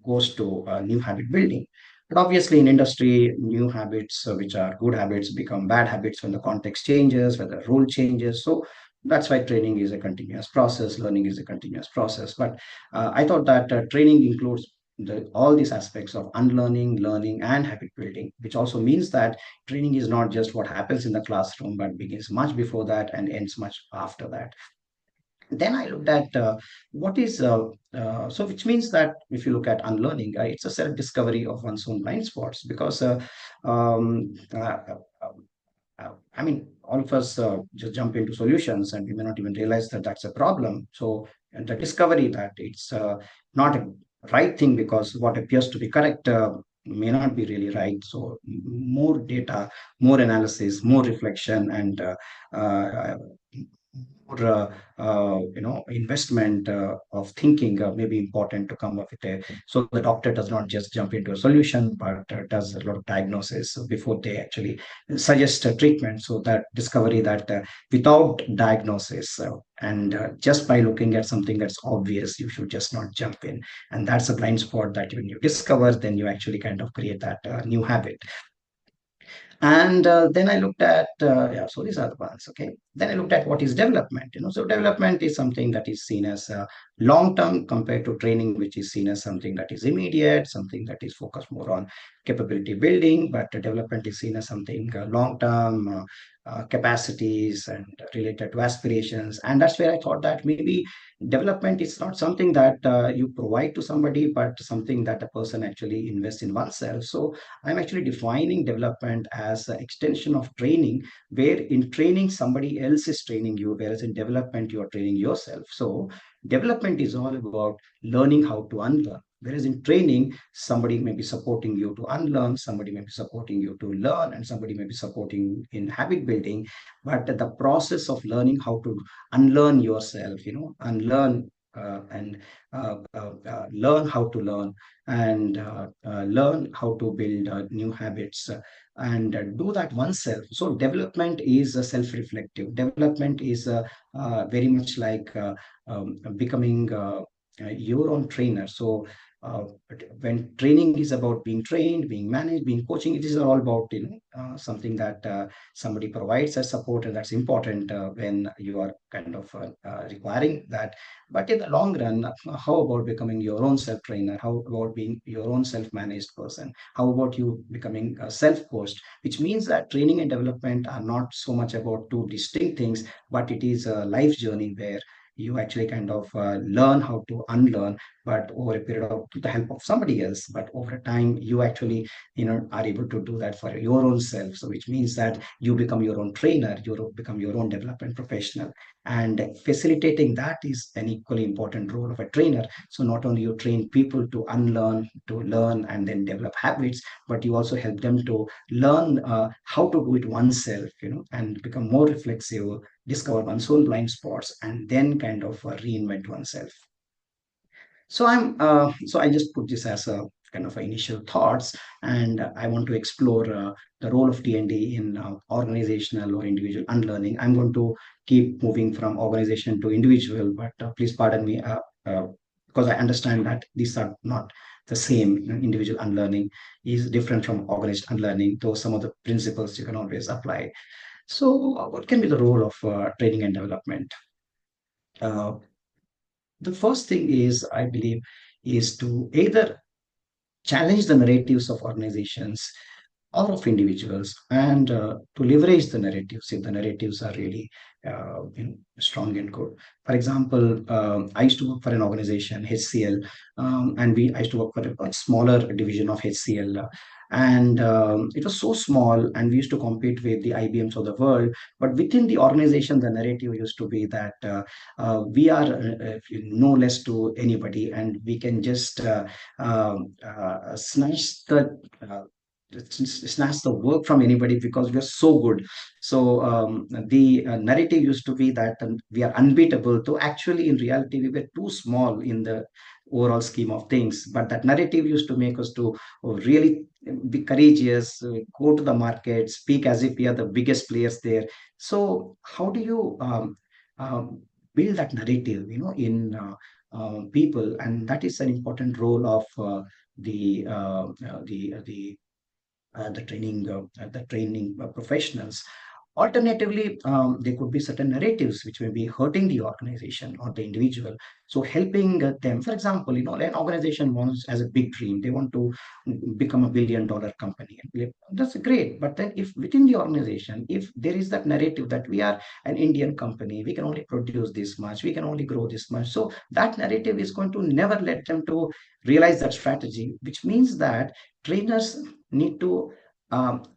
goes to new habit building. But obviously, in industry, new habits, which are good habits, become bad habits when the context changes, when the role changes. So that's why training is a continuous process, learning is a continuous process. But I thought that training includes all these aspects of unlearning, learning, and habit building, which also means that training is not just what happens in the classroom, but begins much before that and ends much after that. Then I looked at what is so which means that if you look at unlearning, it's a self-discovery of one's own blind spots, because um, uh, I mean, all of us just jump into solutions and we may not even realize that that's a problem. So, and the discovery that it's not a right thing because what appears to be correct may not be really right. So, more data, more analysis, more reflection, and uh, more investment of thinking may be important to come up with a, so the doctor does not just jump into a solution but does a lot of diagnosis before they actually suggest a treatment. So that discovery that without diagnosis and just by looking at something that's obvious, you should just not jump in, and that's a blind spot that when you discover, then you actually kind of create that new habit. And then I looked at, yeah, so these are the ones, okay. Then I looked at what is development, so development is something that is seen as long-term compared to training, which is seen as something that is immediate, something that is focused more on capability building, but development is seen as something long-term, capacities and related to aspirations. And that's where I thought that maybe development is not something that you provide to somebody, but something that a person actually invests in oneself. So I'm actually defining development as an extension of training, where in training, somebody else is training you, whereas in development, you are training yourself. So development is all about learning how to unlearn. Whereas in training, somebody may be supporting you to unlearn, somebody may be supporting you to learn, and somebody may be supporting in habit building. But the process of learning how to unlearn yourself, unlearn and learn how to learn, and learn how to build new habits and do that oneself. So development is self-reflective. Development is very much like becoming your own trainer. So when training is about being trained, being managed, being coaching, it is all about something that somebody provides as support, and that's important when you are kind of requiring that. But in the long run, how about becoming your own self-trainer? How about being your own self-managed person? How about you becoming a self-coached? Which means that training and development are not so much about two distinct things, but it is a life journey where you actually kind of learn how to unlearn, but over a period of with the help of somebody else. But over time, you actually are able to do that for your own self. So which means that you become your own trainer, you become your own development professional, and facilitating that is an equally important role of a trainer. So not only you train people to unlearn, to learn, and then develop habits, but you also help them to learn how to do it oneself, and become more reflexive, discover one's own blind spots, and then kind of reinvent oneself. So I just put this as a kind of initial thoughts, and I want to explore the role of T&D in organizational or individual unlearning. I'm going to keep moving from organization to individual, but please pardon me because I understand that these are not the same. Individual unlearning is different from organized unlearning, though some of the principles you can always apply. So, what can be the role of training and development? Uh, the first thing is, I believe, is to either challenge the narratives of organizations or of individuals, and to leverage the narratives if the narratives are really strong and good. For example, I used to work for an organization, HCL, and I used to work for a smaller division of HCL. And it was so small, and we used to compete with the IBMs of the world. But within the organization, the narrative used to be that we are no less to anybody, and we can just snatch the snatch the work from anybody because we are so good. So the narrative used to be that we are unbeatable. To actually, in reality, we were too small in the overall scheme of things. But that narrative used to make us to really be courageous, go to the market, speak as if we are the biggest players there. So how do you build that narrative, in people? And that is an important role of the training professionals. Alternatively, there could be certain narratives which may be hurting the organization or the individual. So helping them, for example, an organization wants has a big dream. They want to become $1 billion company. That's great. But then if within the organization, if there is that narrative that we are an Indian company, we can only produce this much, we can only grow this much. So that narrative is going to never let them to realize that strategy, which means that trainers need to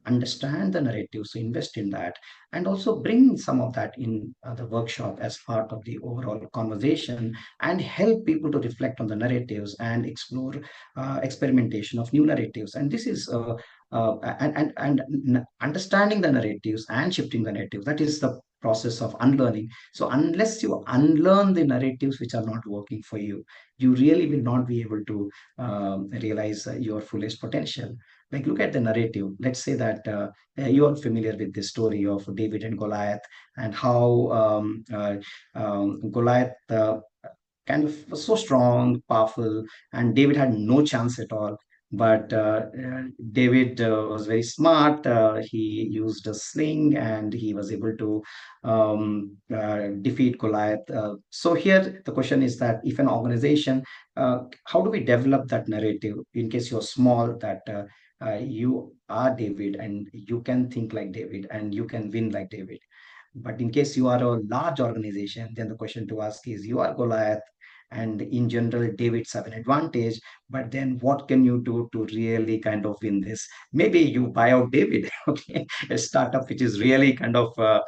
understand the narrative, so invest in that, and also bring some of that in the workshop as part of the overall conversation, and help people to reflect on the narratives and explore experimentation of new narratives. And this is understanding the narratives and shifting the narratives. That is the process of unlearning. So unless you unlearn the narratives which are not working for you, you really will not be able to realize your fullest potential. Like, look at the narrative. Let's say that you are familiar with the story of David and Goliath, and how Goliath kind of was so strong, powerful, and David had no chance at all. But David was very smart. He used a sling, and he was able to defeat Goliath. So here the question is that if an organization, how do we develop that narrative in case you're small, that you are David and you can think like David and you can win like David. But in case you are a large organization, then the question to ask is, you are Goliath, and in general, David's have an advantage. But then what can you do to really kind of win this? Maybe you buy out David, okay, a startup which is really kind of uh,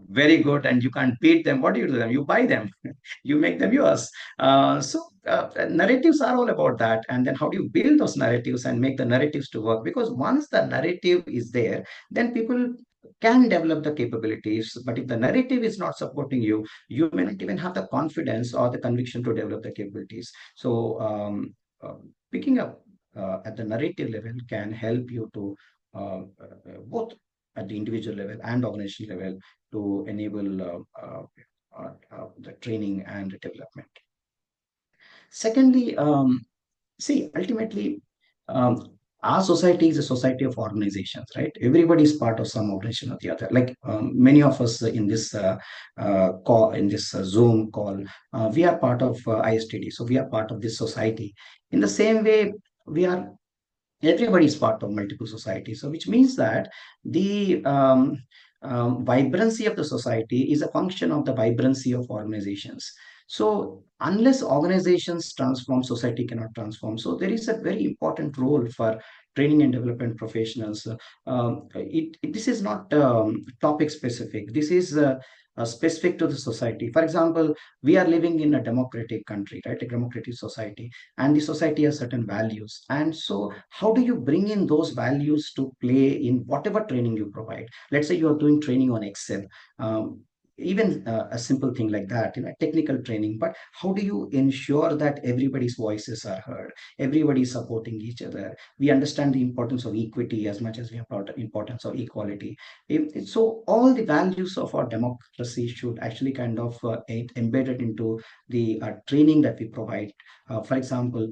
very good, and you can't beat them. What do you do them? You buy them, you make them yours. So narratives are all about that. And then how do you build those narratives and make the narratives to work? Because once the narrative is there, then people can develop the capabilities. But if the narrative is not supporting you, you may not even have the confidence or the conviction to develop the capabilities. So picking up at the narrative level can help you to both at the individual level and organizational level to enable the training and development. Secondly, see, ultimately, our society is a society of organizations, right? Everybody is part of some organization or the other. Like many of us in this call, in this Zoom call, we are part of ISTD. So we are part of this society. In the same way, we are everybody is part of multiple societies. So which means that the vibrancy of the society is a function of the vibrancy of organizations. So unless organizations transform, society cannot transform. So there is a very important role for training and development professionals. This is not topic specific. This is specific to the society. For example, we are living in a democratic country, right? A democratic society, and the society has certain values. And so how do you bring in those values to play in whatever training you provide? Let's say you are doing training on Excel. Even a simple thing like that, technical training. But how do you ensure that everybody's voices are heard, everybody is supporting each other? We understand the importance of equity as much as we have the importance of equality. So all the values of our democracy should actually kind of embedded into the training that we provide. For example,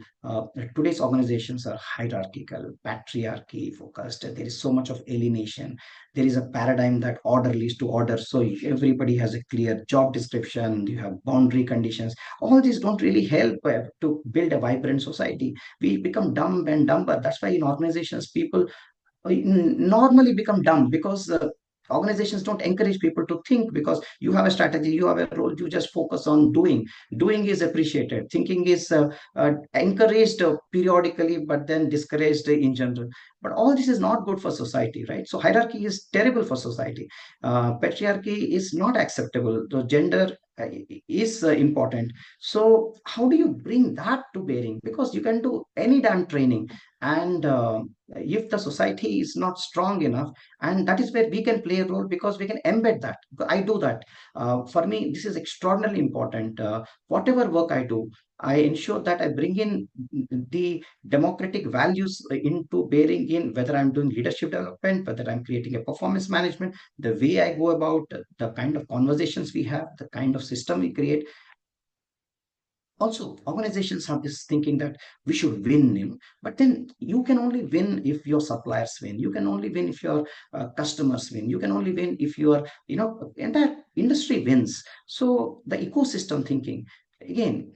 today's organizations are hierarchical, patriarchy focused. There is so much of alienation. There is a paradigm that order leads to order. So everybody has a clear job description, you have boundary conditions. All these don't really help to build a vibrant society. We become dumb and dumber. That's why in organizations, people normally become dumb because organizations don't encourage people to think, because you have a strategy, you have a role, you just focus on doing is appreciated, thinking is encouraged periodically but then discouraged in general. But all this is not good for society, right? So hierarchy is terrible for society. Patriarchy is not acceptable. The gender is important. So how do you bring that to bearing? Because you can do any damn training, and if the society is not strong enough, and that is where we can play a role, because we can embed that. I do that. For me, this is extraordinarily important. Whatever work I do, I ensure that I bring in the democratic values into bearing in, whether I'm doing leadership development, whether I'm creating a performance management, the way I go about, the kind of conversations we have, the kind of system we create. Also, organizations have this thinking that we should win, but then you can only win if your suppliers win. You can only win if your customers win. You can only win if your entire industry wins. So the ecosystem thinking, again,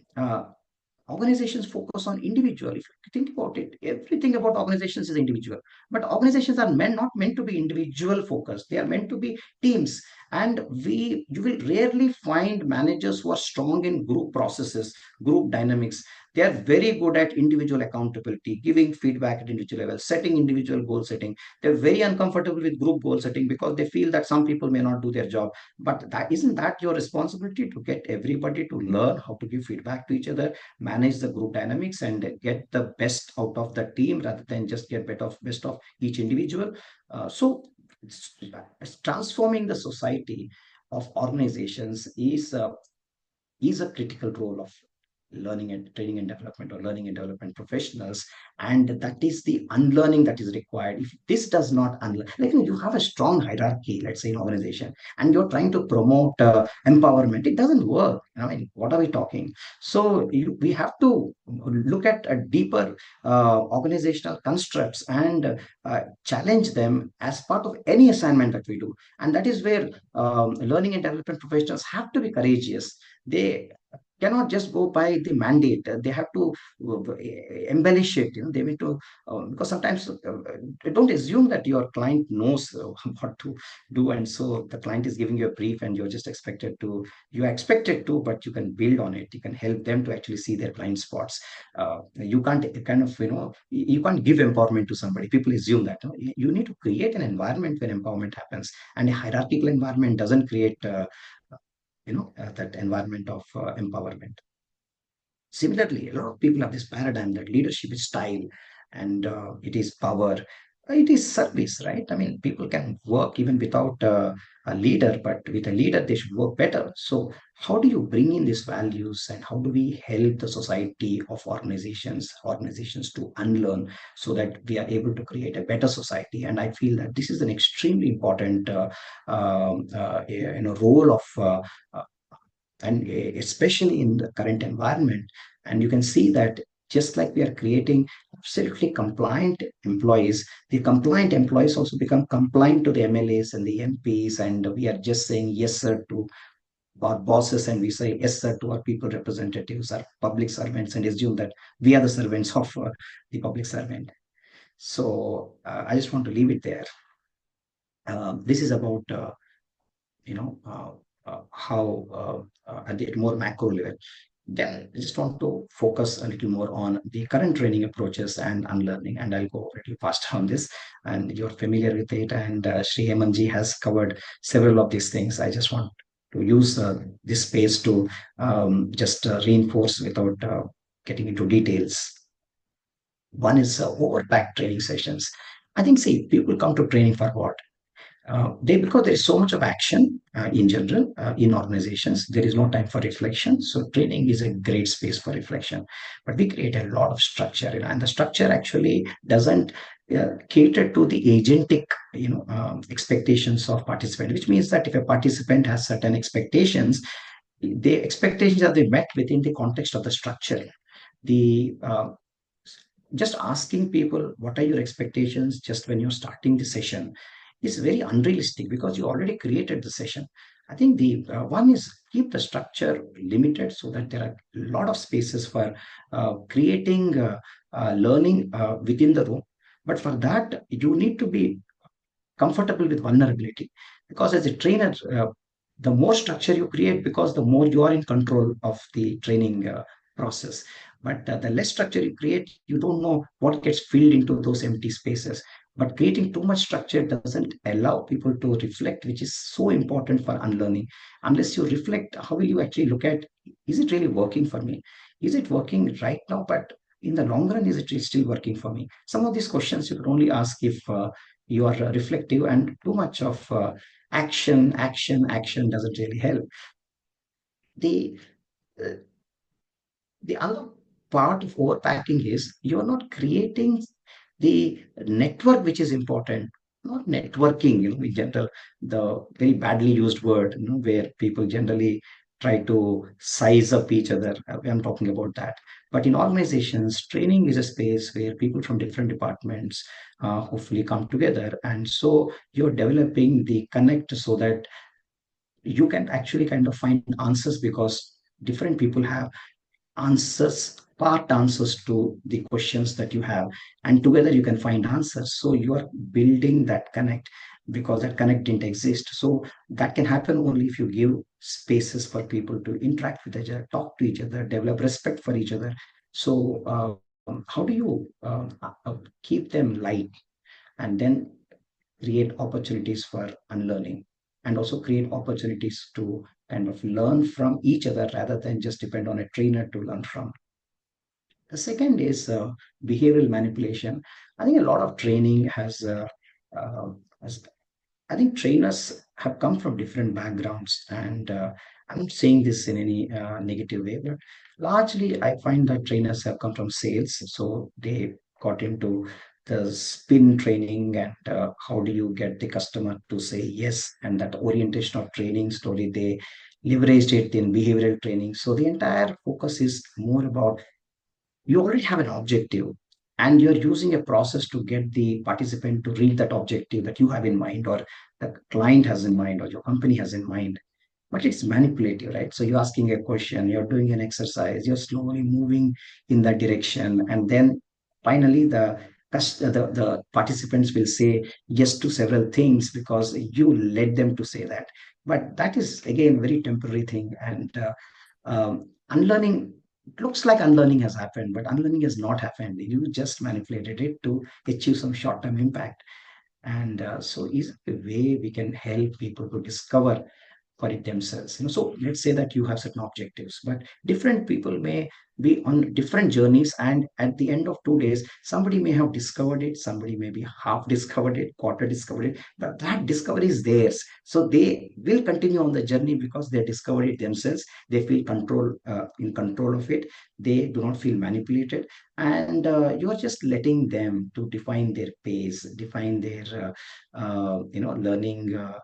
organizations focus on individual. If you think about it, everything about organizations is individual, but organizations are not meant to be individual focused. They are meant to be teams. And you will rarely find managers who are strong in group processes, group dynamics. They are very good at individual accountability, giving feedback at individual level, setting individual goal setting. They're very uncomfortable with group goal setting because they feel that some people may not do their job. But that isn't that your responsibility, to get everybody to learn how to give feedback to each other, manage the group dynamics, and get the best out of the team rather than just get best of each individual. So it's transforming the society of organizations is a critical role of learning and training and development, or learning and development professionals. And that is the unlearning that is required. If this does not unlearn, like you have a strong hierarchy, let's say in organization, and you're trying to promote empowerment, it doesn't work. I mean, what are we talking? So we have to look at a deeper organizational constructs and challenge them as part of any assignment that we do. And that is where learning and development professionals have to be courageous. They cannot just go by the mandate. They have to embellish it. They need to, because sometimes don't assume that your client knows what to do, and so the client is giving you a brief, and you are expected to, but you can build on it. You can help them to actually see their blind spots. You can't you can't give empowerment to somebody. People assume that. You need to create an environment where empowerment happens, and a hierarchical environment doesn't create that environment of empowerment. Similarly, a lot of people have this paradigm that leadership is style, and it is power, it is service, right? I mean, people can work even without a leader, but with a leader, they should work better. So, how do you bring in these values, and how do we help the society of organizations to unlearn, so that we are able to create a better society? And I feel that this is an extremely important role of and especially in the current environment. And you can see that just like we are creating absolutely compliant employees, the compliant employees also become compliant to the MLAs and the MPs, and we are just saying yes sir to our bosses, and we say yes sir to our people representatives, our public servants, and assume that we are the servants of the public servant. So I just want to leave it there. This is about how at the more macro level. Then I just want to focus a little more on the current training approaches and unlearning, and I'll go pretty fast on this. And you're familiar with it, and Sri Hemanji has covered several of these things. I just want to use this space to just reinforce without getting into details. One is overpacked training sessions. I think, see, people come to training for what? Because there is so much of action in general in organizations, there is no time for reflection. So training is a great space for reflection, but we create a lot of structure, and the structure actually doesn't cater to the agentic expectations of participant, which means that if a participant has certain expectations, the expectations are they met within the context of the structure. The just asking people what are your expectations just when you're starting the session is very unrealistic, because you already created the session. I think the one is keep the structure limited so that there are a lot of spaces for creating learning within the room. But for that, you need to be comfortable with vulnerability, because as a trainer, the more structure you create, because the more you are in control of the training process. But the less structure you create, you don't know what gets filled into those empty spaces. But creating too much structure doesn't allow people to reflect, which is so important for unlearning. Unless you reflect, how will you actually look at, is it really working for me? Is it working right now? But in the long run, is it still working for me? Some of these questions you can only ask if you are reflective, and too much of action doesn't really help. The uh, the other part of overpacking is you're not creating the network, which is important, not networking, in general, the very badly used word, where people generally try to size up each other. I'm talking about that. But in organizations, training is a space where people from different departments hopefully come together. And so you're developing the connect so that you can actually kind of find answers, because different people have answers to the questions that you have, and together you can find answers. So you are building that connect, because that connect didn't exist. So that can happen only if you give spaces for people to interact with each other, talk to each other, develop respect for each other. So how do you keep them light, and then create opportunities for unlearning, and also create opportunities to kind of learn from each other rather than just depend on a trainer to learn from. The second is behavioral manipulation. I think a lot of training uh, has I think trainers have come from different backgrounds, and I'm not saying this in any negative way, but largely I find that trainers have come from sales. So they got into the spin training, and how do you get the customer to say yes, and that orientation of training slowly they leveraged it in behavioral training. So the entire focus is more about, you already have an objective, and you're using a process to get the participant to reach that objective that you have in mind, or the client has in mind, or your company has in mind. But it's manipulative, right? So you're asking a question, you're doing an exercise, you're slowly moving in that direction, and then finally the participants will say yes to several things because you led them to say that. But that is again very temporary thing, and unlearning, it looks like unlearning has happened, but unlearning has not happened. You just manipulated it to achieve some short-term impact. And so is the way we can help people to discover for it themselves. So let's say that you have certain objectives, but different people may be on different journeys, and at the end of 2 days, somebody may have discovered it, somebody may be half discovered it, quarter discovered it, but that discovery is theirs. So they will continue on the journey because they discovered it themselves. They feel in control of it. They do not feel manipulated, and you are just letting them to define their pace, define their learning. Uh,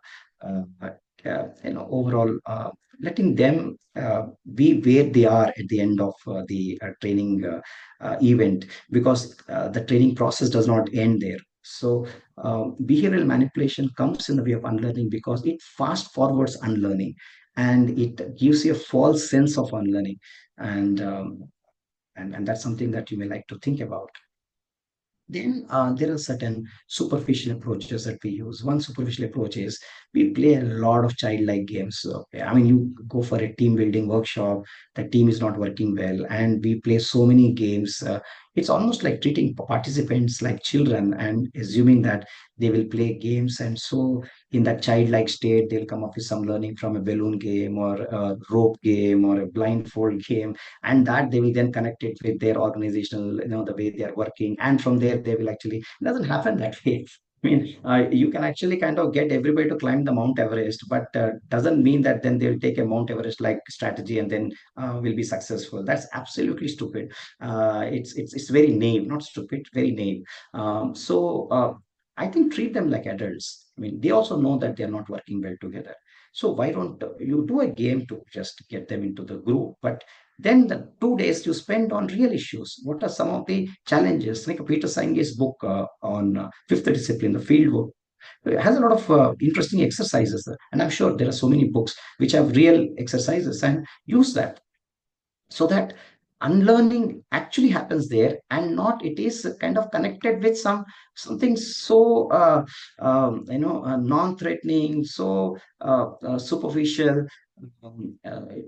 Overall, letting them be where they are at the end of the training event, because the training process does not end there. So behavioral manipulation comes in the way of unlearning because it fast forwards unlearning, and it gives you a false sense of unlearning. And and that's something that you may like to think about. Then there are certain superficial approaches that we use. One superficial approach is we play a lot of childlike games. So, I mean, you go for a team building workshop, the team is not working well, and we play so many games. It's almost like treating participants like children and assuming that they will play games. And so, in that childlike state, they'll come up with some learning from a balloon game or a rope game or a blindfold game, and that they will then connect it with their organizational, the way they are working, and from there they will actually, it doesn't happen that way. I mean, you can actually kind of get everybody to climb the Mount Everest, but doesn't mean that then they'll take a Mount Everest like strategy and then will be successful. That's absolutely stupid. It's very naive, not stupid, very naive. So I think treat them like adults. I mean, they also know that they're not working well together. So why don't you do a game to just get them into the group? But then the 2 days you spend on real issues. What are some of the challenges? Like Peter Sange's book on fifth discipline, the field work. It has a lot of interesting exercises, and I'm sure there are so many books which have real exercises, and use that, so that unlearning actually happens there, and not it is kind of connected with something so non-threatening, so superficial.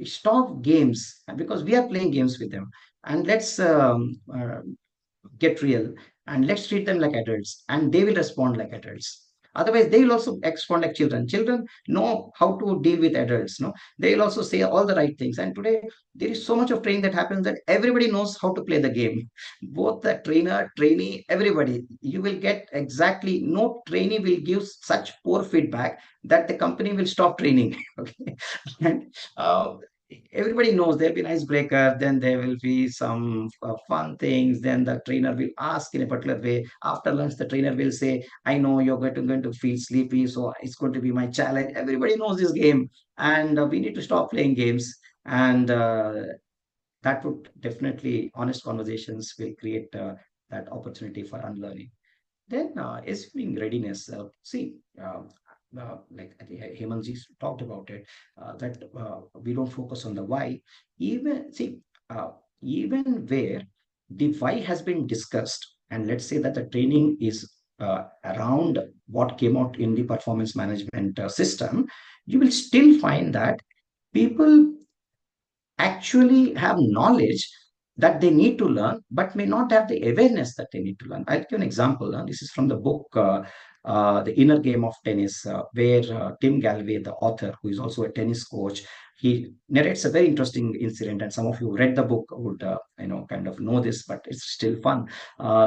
Stop games, because we are playing games with them, and let's get real, and let's treat them like adults, and they will respond like adults. Otherwise they will also respond like children. Children know how to deal with adults, no, they will also say all the right things. And today there is so much of training that happens that everybody knows how to play the game, both the trainer, trainee, everybody. You will get exactly, no trainee will give such poor feedback that the company will stop training. Okay. And everybody knows there'll be an icebreaker, then there will be some fun things, then the trainer will ask in a particular way. After lunch the trainer will say, I know you're going to feel sleepy, so it's going to be my challenge. Everybody knows this game, and we need to stop playing games. And that would definitely, honest conversations will create that opportunity for unlearning. Then, assuming readiness, like I think Hemantji talked about it, that we don't focus on the why. Even see, even where the why has been discussed, and let's say that the training is around what came out in the performance management system, you will still find that people actually have knowledge that they need to learn, but may not have the awareness that they need to learn. I'll give an example. This is from the book, The Inner Game of Tennis, where Tim Galway, the author, who is also a tennis coach, he narrates a very interesting incident. And some of you who read the book would, kind of know this, but it's still fun.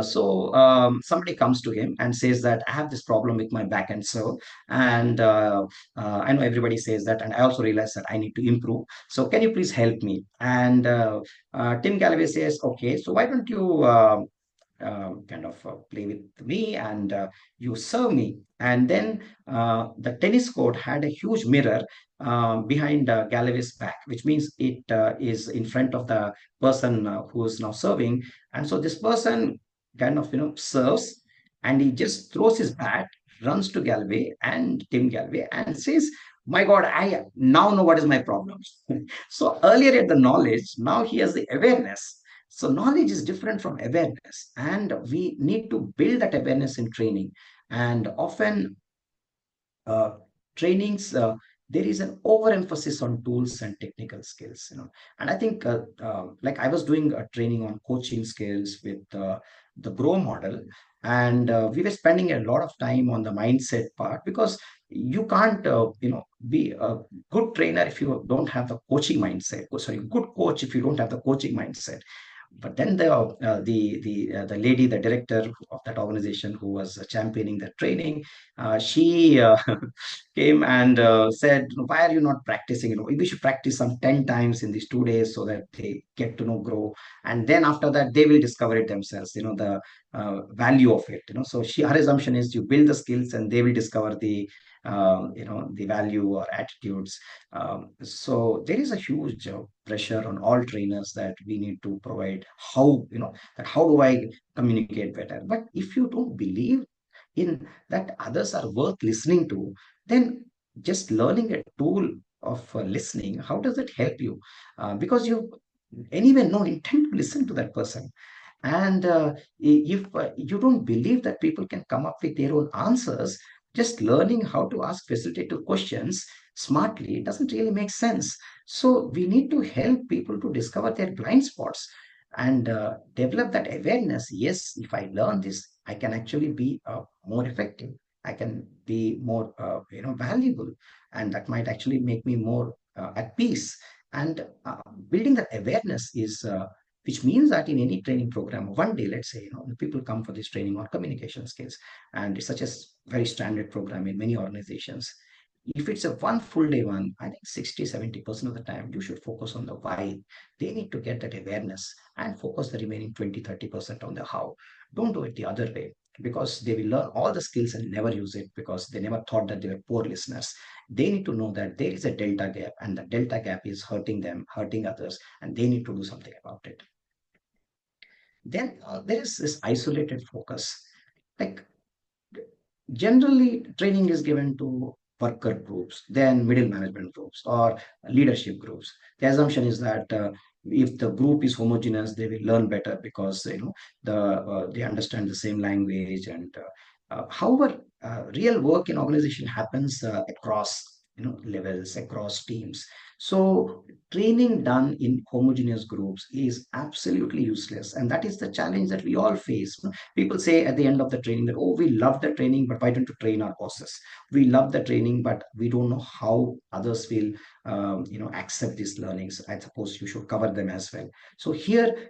Somebody comes to him and says that I have this problem with my backhand serve, and I know everybody says that, and I also realize that I need to improve. So can you please help me? And Tim Galloway says, okay, so why don't you kind of play with me, and you serve me. And then the tennis court had a huge mirror behind Galloway's back, which means it is in front of the person who is now serving. And so this person kind of, serves, and he just throws his bat, runs to Galloway and Tim Galloway and says, my God, I now know what is my problem. So earlier at the knowledge, now he has the awareness. So knowledge is different from awareness, and we need to build that awareness in training. And often uh, trainings, there is an overemphasis on tools and technical skills, and I think like I was doing a training on coaching skills with the grow model, and we were spending a lot of time on the mindset part, because you can't be a good trainer if you don't have the coaching mindset. Oh, sorry, good coach if you don't have the coaching mindset. But then the lady, the director of that organization, who was championing the training, she came and said, why are you not practicing? We should practice some 10 times in these 2 days, so that they get to know, grow, and then after that they will discover it themselves, the value of it. So her assumption is you build the skills and they will discover the value or attitudes. So there is a huge pressure on all trainers that we need to provide how do I communicate better. But if you don't believe in that others are worth listening to, then just learning a tool of listening, how does it help you? Because you anyway no intent to listen to that person. And if you don't believe that people can come up with their own answers, just learning how to ask facilitative questions smartly doesn't really make sense. So we need to help people to discover their blind spots and develop that awareness. Yes, if I learn this, I can actually be more effective. I can be more, valuable, and that might actually make me more at peace. And building that awareness is which means that in any training program, one day, let's say, people come for this training on communication skills, and it's such a very standard program in many organizations. If it's a one full day one, I think 60-70% of the time, you should focus on the why. They need to get that awareness and focus the remaining 20-30% on the how. Don't do it the other way, because they will learn all the skills and never use it because they never thought that they were poor listeners. They need to know that there is a delta gap, and the delta gap is hurting them, hurting others, and they need to do something about it. Then there is this isolated focus. Like Generally, training is given to worker groups, then middle management groups or leadership groups. The assumption is that if the group is homogeneous, they will learn better because they understand the same language. And however, real work in organization happens across levels, across teams. So training done in homogeneous groups is absolutely useless, and that is the challenge that we all face. People say at the end of the training that, oh, we love the training, but why don't you train our bosses? We love the training, but we don't know how others will accept these learnings. I suppose you should cover them as well. So here,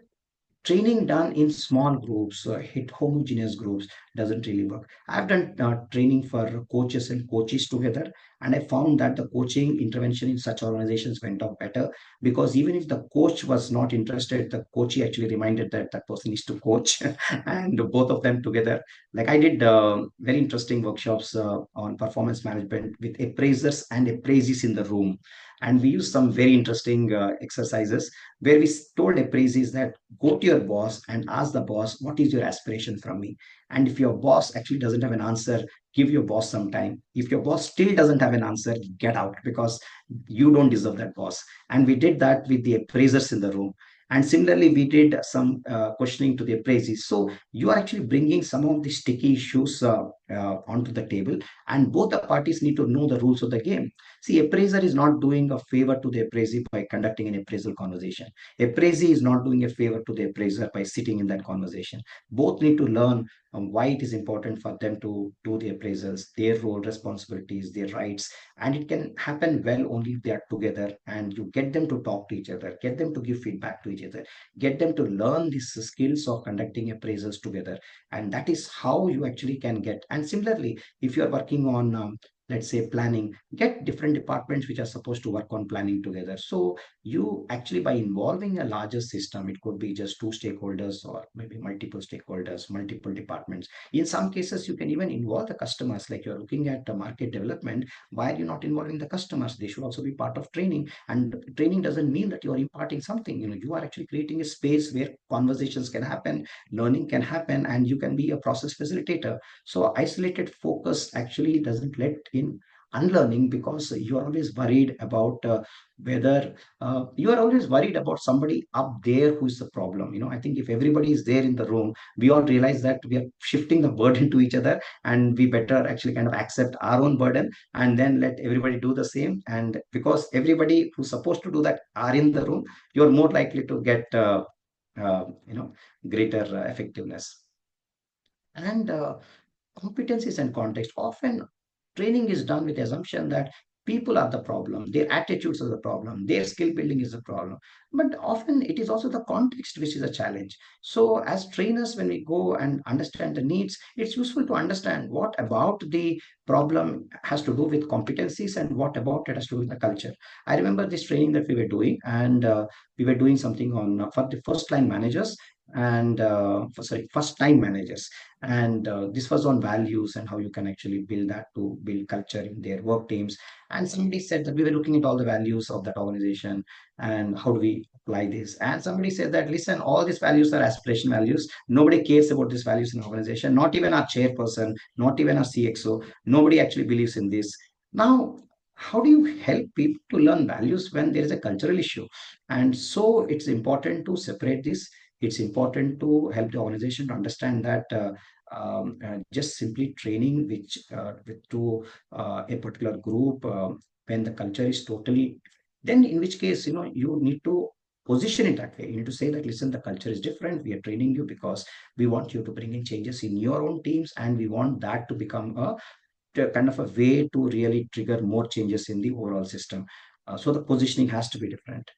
training done in small groups, hit homogeneous groups, doesn't really work. I've done training for coaches and coaches together, and I found that the coaching intervention in such organizations went out better, because even if the coach was not interested, the coachee actually reminded that that person needs to coach, and both of them together. Like I did very interesting workshops on performance management with appraisers and appraisees in the room, and we used some very interesting exercises where we told appraisees that go to your boss and ask the boss, what is your aspiration from me? And if your boss actually doesn't have an answer, give your boss some time. If your boss still doesn't have an answer, get out, because you don't deserve that boss. And we did that with the appraisers in the room. And similarly, we did some questioning to the appraisees. So you are actually bringing some of the sticky issues onto the table, and both the parties need to know the rules of the game. See, appraiser is not doing a favor to the appraisee by conducting an appraisal conversation. Appraisee is not doing a favor to the appraiser by sitting in that conversation. Both need to learn why it is important for them to do the appraisals, their role, responsibilities, their rights. And it can happen well only if they are together and you get them to talk to each other, get them to give feedback to each other, get them to learn these skills of conducting appraisals together. And that is how you actually can get. And similarly, if you are working on let's say planning, get different departments which are supposed to work on planning together. So you actually, by involving a larger system, it could be just two stakeholders or maybe multiple stakeholders, multiple departments. In some cases, you can even involve the customers. Like you're looking at the market development, why are you not involving the customers? They should also be part of training. And training doesn't mean that you're imparting something. You are actually creating a space where conversations can happen, learning can happen, and you can be a process facilitator. So isolated focus actually doesn't let in unlearning, because you are always worried about whether you are always worried about somebody up there who is the problem. I think if everybody is there in the room, we all realize that we are shifting the burden to each other, and we better actually kind of accept our own burden and then let everybody do the same. And because everybody who's supposed to do that are in the room, you're more likely to get uh, you know greater effectiveness. And competencies and context. Often training is done with the assumption that people are the problem, their attitudes are the problem, their skill building is the problem. But often it is also the context which is a challenge. So as trainers, when we go and understand the needs, it's useful to understand what about the problem has to do with competencies and what about it has to do with the culture. I remember this training that we were doing, and we were doing something on for the first line managers and first time managers, and this was on values and how you can actually build that to build culture in their work teams. And somebody said that we were looking at all the values of that organization and how do we apply this. And somebody said that, listen, all these values are aspiration values, nobody cares about these values in the organization, not even our chairperson, not even our CXO, nobody actually believes in this. Now, how do you help people to learn values when there is a cultural issue? And so it's important to separate this. It's important to help the organization to understand that just simply training which to a particular group when the culture is totally, then in which case you need to position it that way. You need to say that, listen, the culture is different, we are training you because we want you to bring in changes in your own teams, and we want that to become a kind of a way to really trigger more changes in the overall system. So the positioning has to be different.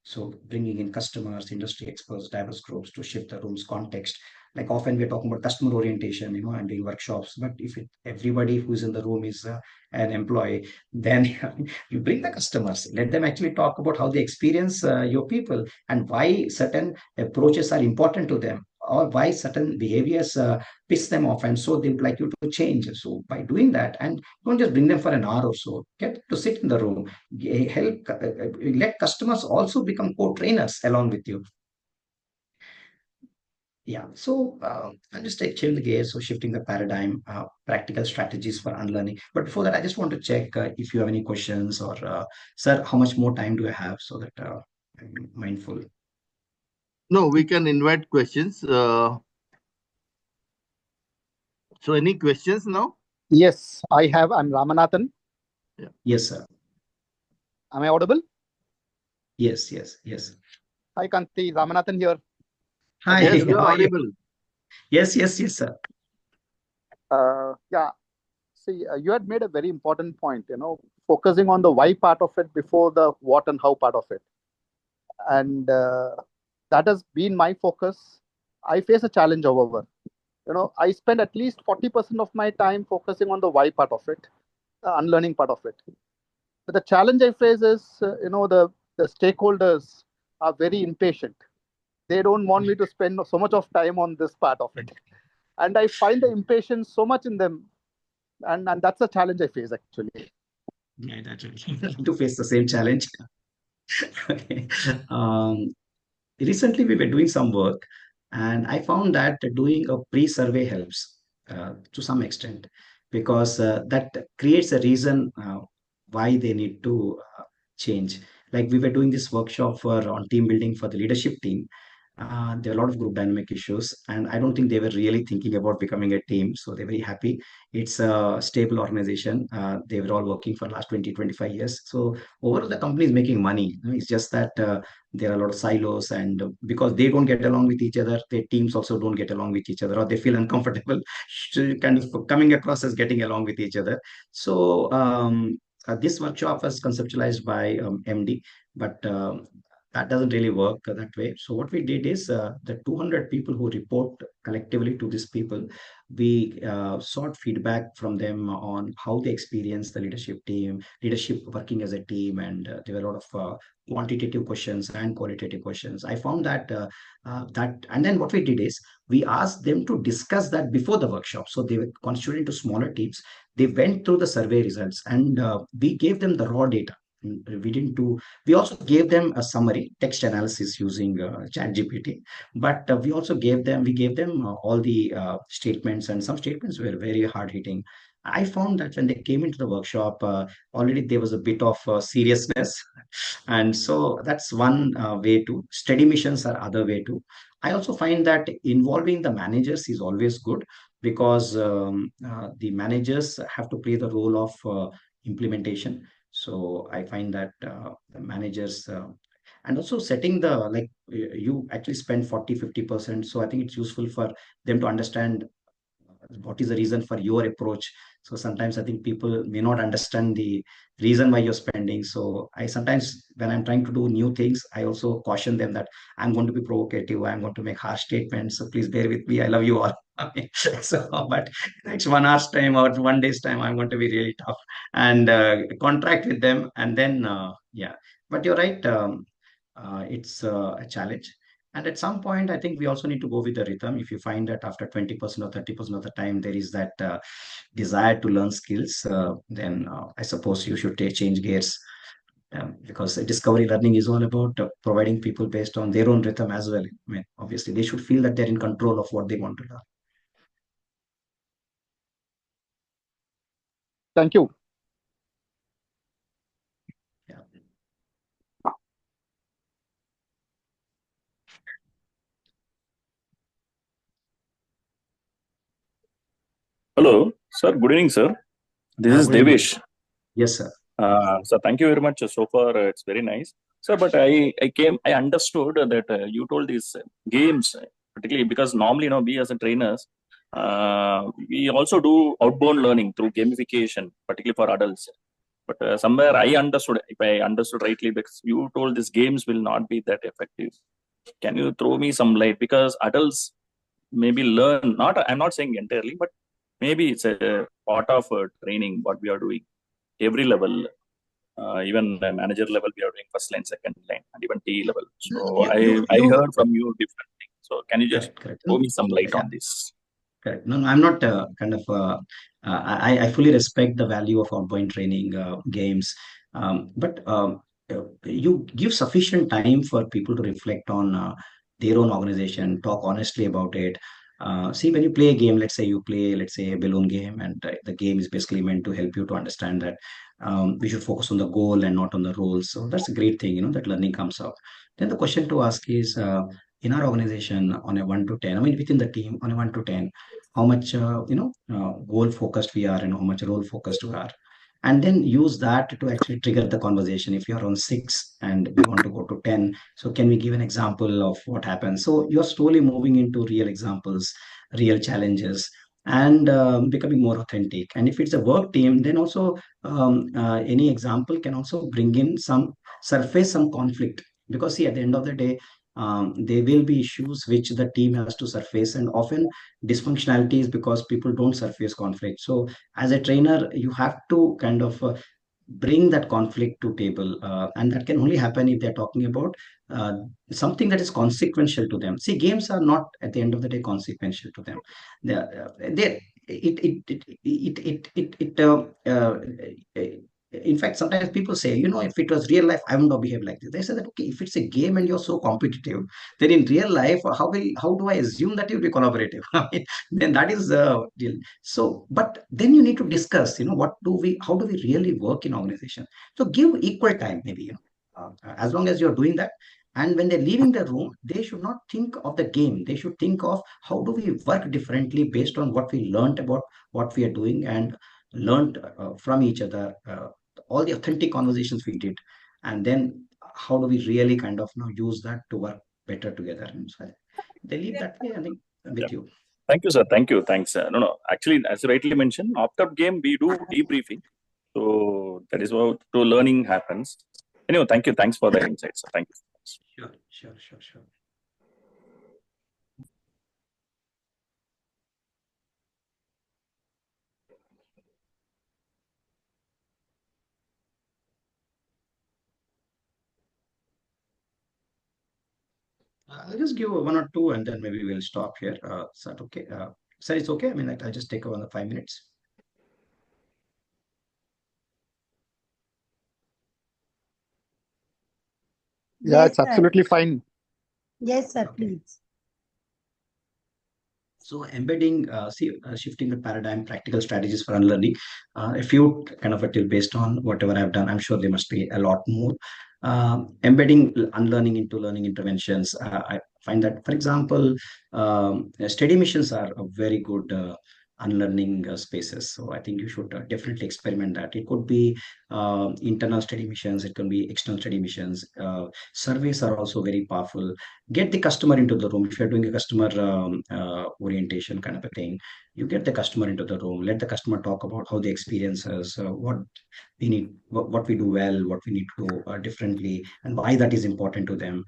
So bringing in customers, industry experts, diverse groups to shift the room's context. Like often we're talking about customer orientation, and doing workshops. But if everybody who's in the room is an employee, then you bring the customers, let them actually talk about how they experience your people and why certain approaches are important to them, or why certain behaviors piss them off, and so they would like you to change. So by doing that, and don't just bring them for an hour or so, get them to sit in the room, help let customers also become co-trainers along with you. Yeah, so I'll just change the gears, so shifting the paradigm, practical strategies for unlearning. But before that, I just want to check if you have any questions or, sir, how much more time do I have so that I'm mindful? No, we can invite questions. So any questions now? Yes, I have. I'm Ramanathan. Yes, sir. Am I audible? Yes, yes, yes. Hi, Kanti. Ramanathan here. Hi, Yes, you're how are you? audible. Yes, yes, yes, sir. Yeah. See, you had made a very important point, focusing on the why part of it before the what and how part of it. And that has been my focus. I face a challenge, however. I spend at least 40% of my time focusing on the why part of it, the unlearning part of it. But the challenge I face is, the stakeholders are very impatient. They don't want me to spend so much of time on this part of it. And I find the impatience so much in them. And that's a challenge I face actually. Yeah, that's right. To face the same challenge. Okay. Recently, we were doing some work, and I found that doing a pre-survey helps to some extent because that creates a reason why they need to change. Like we were doing this workshop for on team building for the leadership team. There are a lot of group dynamic issues, and I don't think they were really thinking about becoming a team. So they're very happy. It's a stable organization. They were all working for last 20-25 years. So overall, the company is making money. It's just that there are a lot of silos, and because they don't get along with each other, their teams also don't get along with each other, or they feel uncomfortable kind of coming across as getting along with each other. So this workshop was conceptualized by MD, but that doesn't really work that way. So what we did is the 200 people who report collectively to these people, we sought feedback from them on how they experience the leadership working as a team, and there were a lot of quantitative questions and qualitative questions. I found that and then what we did is we asked them to discuss that before the workshop. So they were constituted into smaller teams. They went through the survey results, and we gave them the raw data. We didn't do. We also gave them a summary text analysis using ChatGPT, but we gave them all the statements, and some statements were very hard hitting. I found that when they came into the workshop, already there was a bit of seriousness, and so that's one way to study missions are other way to. I also find that involving the managers is always good because the managers have to play the role of implementation. So I find that the managers and also setting the like you actually spend 40-50%. So I think it's useful for them to understand what is the reason for your approach. So sometimes I think people may not understand the reason why you're spending. So I sometimes when I'm trying to do new things, I also caution them that I'm going to be provocative, I'm going to make harsh statements, so please bear with me, I love you all. So but next 1 hour's time or 1 day's time, I'm going to be really tough and contract with them, and then yeah. But you're right, it's a challenge. And at some point, I think we also need to go with the rhythm. If you find that after 20% or 30% of the time, there is that desire to learn skills, then I suppose you should change gears. Because discovery learning is all about providing people based on their own rhythm as well. I mean, obviously, they should feel that they're in control of what they want to learn. Thank you. Yeah. Hello, sir. Good evening, sir. This is Good evening. Devesh. Yes, sir. So thank you very much. So far, it's very nice, sir. But I understood that you told these games, particularly because normally, we as a trainers, we also do outbound learning through gamification, particularly for adults. But somewhere I understood, if I understood rightly, because you told these games will not be that effective. Can you throw me some light? Because adults maybe learn, I'm not saying entirely, but maybe it's a part of training what we are doing every level, even manager level we are doing first line, second line, and even T level. So I heard from you different things. So can you just correct. throw me some light Yeah. on this? Correct. No, I'm not I fully respect the value of outbound training games, but you give sufficient time for people to reflect on their own organization, talk honestly about it. See, when you play a game, let's say you play, let's say, a balloon game, and the game is basically meant to help you to understand that we should focus on the goal and not on the roles. So that's a great thing, that learning comes up. Then the question to ask is, in our organization, on a 1 to 10, I mean, within the team, on a 1 to 10, how much, goal focused we are and how much role focused we are. And then use that to actually trigger the conversation. If you're on 6 and we want to go to 10, so can we give an example of what happens? So you're slowly moving into real examples, real challenges, and becoming more authentic. And if it's a work team, then also any example can also bring in some surface, some conflict. Because see, at the end of the day, there will be issues which the team has to surface, and often dysfunctionality is because people don't surface conflict. So as a trainer, you have to kind of bring that conflict to table, and that can only happen if they're talking about uh, something that is consequential to them. See, games are not at the end of the day consequential to them. They in fact, sometimes people say, if it was real life, I would not behave like this. They say that, okay, if it's a game and you're so competitive, then in real life, how do I assume that you'll be collaborative? I mean, then that is real. So, but then you need to discuss, how do we really work in organization? So give equal time, maybe, as long as you're doing that. And when they're leaving the room, they should not think of the game. They should think of how do we work differently based on what we learned about what we are doing, and learned from each other, all the authentic conversations we did. And then how do we really kind of use that to work better together? And so they leave that way, I think, with you. Thank you, sir. Thank you. Thanks. No. Actually, as you rightly mentioned, after game, we do debriefing. So that is how true learning happens. Anyway, thank you. Thanks for the insights. Thank you. Sure. I'll just give one or two and then maybe we'll stop here. Is that okay? Sir, it's okay? I mean, I'll just take over the 5 minutes. Yeah, Yes, it's sir. absolutely fine. Yes, sir, Okay. please. So embedding, shifting the paradigm, practical strategies for unlearning. A few kind of a till based on whatever I've done. I'm sure there must be a lot more. Embedding unlearning into learning interventions. I find that, for example, study missions are a very good unlearning spaces. So I think you should definitely experiment that. It could be internal study missions. It can be external study missions. Surveys are also very powerful. Get the customer into the room. If you're doing a customer orientation kind of a thing, you get the customer into the room. Let the customer talk about how the experiences, what we need, what we do well, what we need to do differently, and why that is important to them.